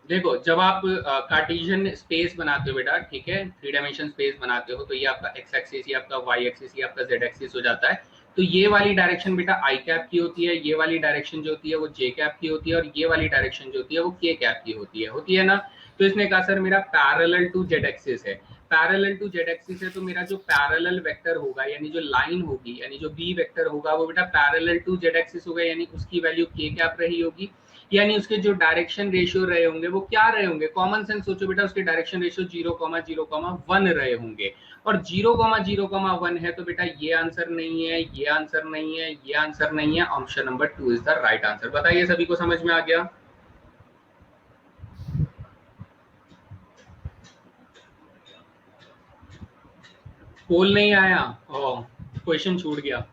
देखो जब आप कार्टेशियन स्पेस बनाते हो बेटा, ठीक है, 3 डायमेंशन स्पेस बनाते हो, तो ये आपका एक्स एक्सिस, ये आपका वाई एक्सिस, ये आपका जेड एक्सिस हो जाता है। तो ये वाली डायरेक्शन बेटा आई कैप की होती है, ये वाली डायरेक्शन जो होती है वो जे कैप की होती है, और ये वाली डायरेक्शन जो होती है वो के कैप की होती है ना? तो इसने कहा सर मेरा पैरेलल टू जेड एक्सिस है। पैरेलल टू जेड एक्सिस है तो मेरा जो पैरेलल वेक्टर होगा, यानी जो लाइन होगी, यानी जो बी वेक्टर होगा वो बेटा पैरेलल टू जेड एक्सिस होगा, यानी उसकी वैल्यू के कैप रही होगी। यानी उसके जो डायरेक्शन रेशियो रहे होंगे वो क्या रहे होंगे? कॉमन सेंस सोचो बेटा, उसके डायरेक्शन रेशियो 0,0,1 रहे होंगे, और 0,0,1 है तो बेटा ये आंसर नहीं है, ये आंसर नहीं है, ये आंसर नहीं है। Option number 2 is the right answer. बताइए सभी को समझ में आ गया? पोल नहीं आया, क्वेश्चन छूट गया।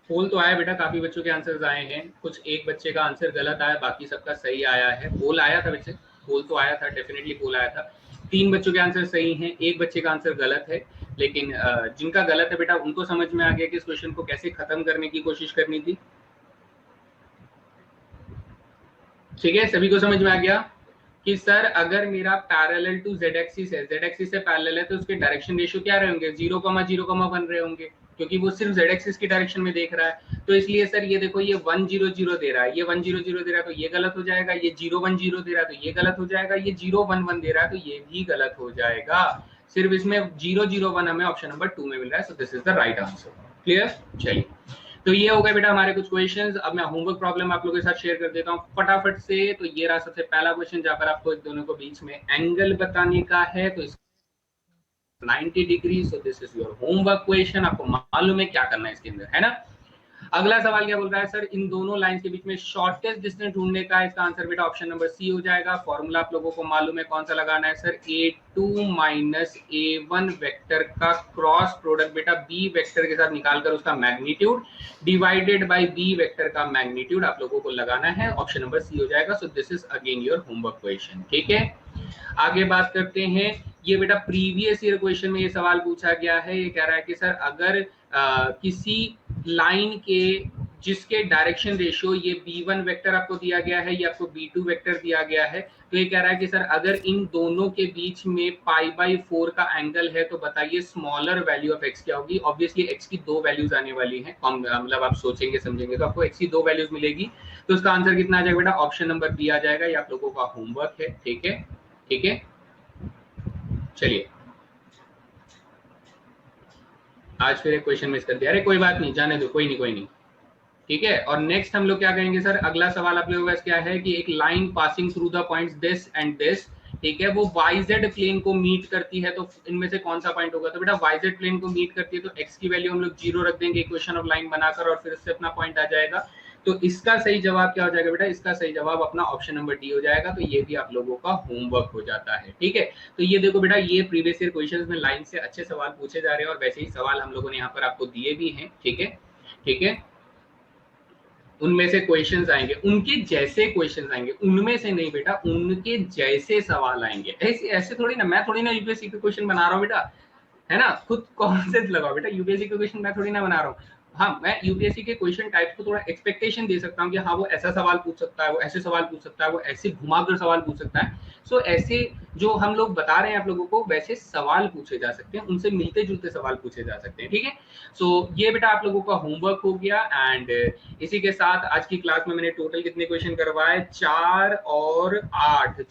पोल तो आया बेटा, काफी बच्चों के आंसर्स आए हैं, कुछ एक बच्चे का आंसर गलत आया, बाकी सबका सही आया है। पोल आया था बच्चे, पोल तो आया था, डेफिनेटली पोल आया था। 3 बच्चों के आंसर सही हैं, एक बच्चे का आंसर गलत है। लेकिन जिनका गलत है बेटा उनको समझ में आ गया कि इस क्वेश्चन को कैसे खत्म करने की कोशिश करनी थी। ठीक है, सभी को समझ में आ गया कि सर अगर मेरा पैरेलल टू जेड एक्सिस है, जेड एक्सिस से पैरेलल है, तो उसके डायरेक्शन रेशियो क्या रहे होंगे? 0,0,1 रहे होंगे, क्योंकि वो सिर्फ जेड एक्सिस की डायरेक्शन में देख रहा है। तो इसलिए सर ये देखो ये 1,0,0 दे रहा है, ये 1,0,0 दे रहा है तो ये गलत हो जाएगा, ये 0,1,0 दे रहा है तो ये गलत हो जाएगा, ये 0,1,1 दे रहा है तो ये भी गलत हो जाएगा। सिर्फ इसमें 0,0,1 हमें ऑप्शन नंबर 2 में मिल रहा है, so this is the right answer. Clear? चलिए तो ये हो गए बेटा हमारे कुछ क्वेश्चंस। अब मैं होमवर्क प्रॉब्लम आप लोगों के साथ शेयर कर देता हूँ फटाफट से। तो ये रहा सबसे पहला क्वेश्चन, जहाँ पर आपको एक दोनों को बीच में एंगल बताने का है, तो 90 degree. So this is your homework question, आपको मालूम है क्या करना है इसके अंदर, है ना? अगला सवाल क्या बोल रहा है सर, इन दोनों लाइंस के बीच में शॉर्टेस्ट डिस्टेंस ढूंढने का। इसका आंसर बेटा ऑप्शन नंबर सी हो जाएगा। फॉर्मूला आप लोगों को मालूम है कौन सा लगाना है sir? a2 minus a1 vector का क्रॉस प्रोडक्ट बेटा बी वेक्टर के साथ निकालकर उसका magnitude divided by B vector का मैग्नीट्यूड आप लोगों को लगाना है। ऑप्शन नंबर सी हो जाएगा। So this is again your homework question. ठीक है, आगे बात करते हैं। ये बेटा प्रीवियस ईयर क्वेश्चन में ये सवाल पूछा गया है। ये कह रहा है कि सर अगर किसी लाइन के जिसके डायरेक्शन रेशियो ये b1 वेक्टर आपको दिया गया है, ये आपको b2 वेक्टर दिया गया है। तो ये कह रहा है कि सर अगर इन दोनों के बीच में π/4 का एंगल है तो बताइए स्मॉलर वैल्यू ऑफ x क्या होगी। ऑब्वियसली x की दो वैल्यूज आने वाली हैं, मतलब आप सोचेंगे समझेंगे तो आपको x की दो वैल्यूज मिलेगी। तो उसका आंसर कितना आ जाएगा बेटा, ऑप्शन नंबर बी आ जाएगा। ये आप लोगों का होमवर्क है, ठीक है, ठीक है। चलिए, आज फिर एक क्वेश्चन मिस कर दिया, अरे कोई बात नहीं, जाने दो, कोई नहीं कोई नहीं, ठीक है। और नेक्स्ट हम लोग क्या करेंगे सर, अगला सवाल आप लोगों का क्या है कि एक line passing through the points this and this, ठीक है, वो वाईजेड प्लेन को मीट करती है, तो इनमें से कौन सा पॉइंट होगा। तो बेटा वाईजेड प्लेन को मीट करती है तो एक्स की वैल्यू हम लोग 0 रख देंगे इक्वेशन ऑफ लाइन बनाकर, और फिर उससे अपना पॉइंट आ जाएगा। तो इसका सही जवाब क्या हो जाएगा बेटा, इसका सही जवाब अपना ऑप्शन नंबर डी हो जाएगा। तो ये भी आप लोगों का होमवर्क हो जाता है, ठीक है। तो ये देखो बेटा, ये प्रीवियस ईयर क्वेश्चंस में लाइन से अच्छे सवाल पूछे जा रहे हैं, और वैसे ही सवाल हम लोगों ने यहाँ पर आपको दिए भी हैं, ठीक है, ठीक है। उनमें से क्वेश्चंस आएंगे, उनके जैसे क्वेश्चंस आएंगे, उनमें से नहीं बेटा, उनके जैसे सवाल आएंगे। ऐसे ऐसे थोड़ी ना, मैं थोड़ी ना यूपीएससी के क्वेश्चन बना रहा हूँ बेटा, है ना, खुद कॉन्सेप्ट लगाओ बेटा, यूपीएससी के क्वेश्चन मैं थोड़ी ना बना रहा हूँ। हाँ, मैं यूपीएससी के क्वेश्चन टाइप को थोड़ा एक्सपेक्टेशन दे सकता हूँ कि हाँ वो ऐसा सवाल पूछ सकता है, वो ऐसे सवाल पूछ सकता है, वो ऐसे घुमाकर सवाल पूछ सकता है। सो ऐसे जो हम लोग बता रहे हैं आप लोगों को, वैसे सवाल पूछे जा सकते हैं, उनसे मिलते जुलते सवाल पूछे जा सकते हैं, ठीक है। सो ये बेटा आप लोगों का होमवर्क हो गया। एंड इसी के साथ आज की क्लास में मैंने टोटल कितने क्वेश्चन करवाए, 4 और 8,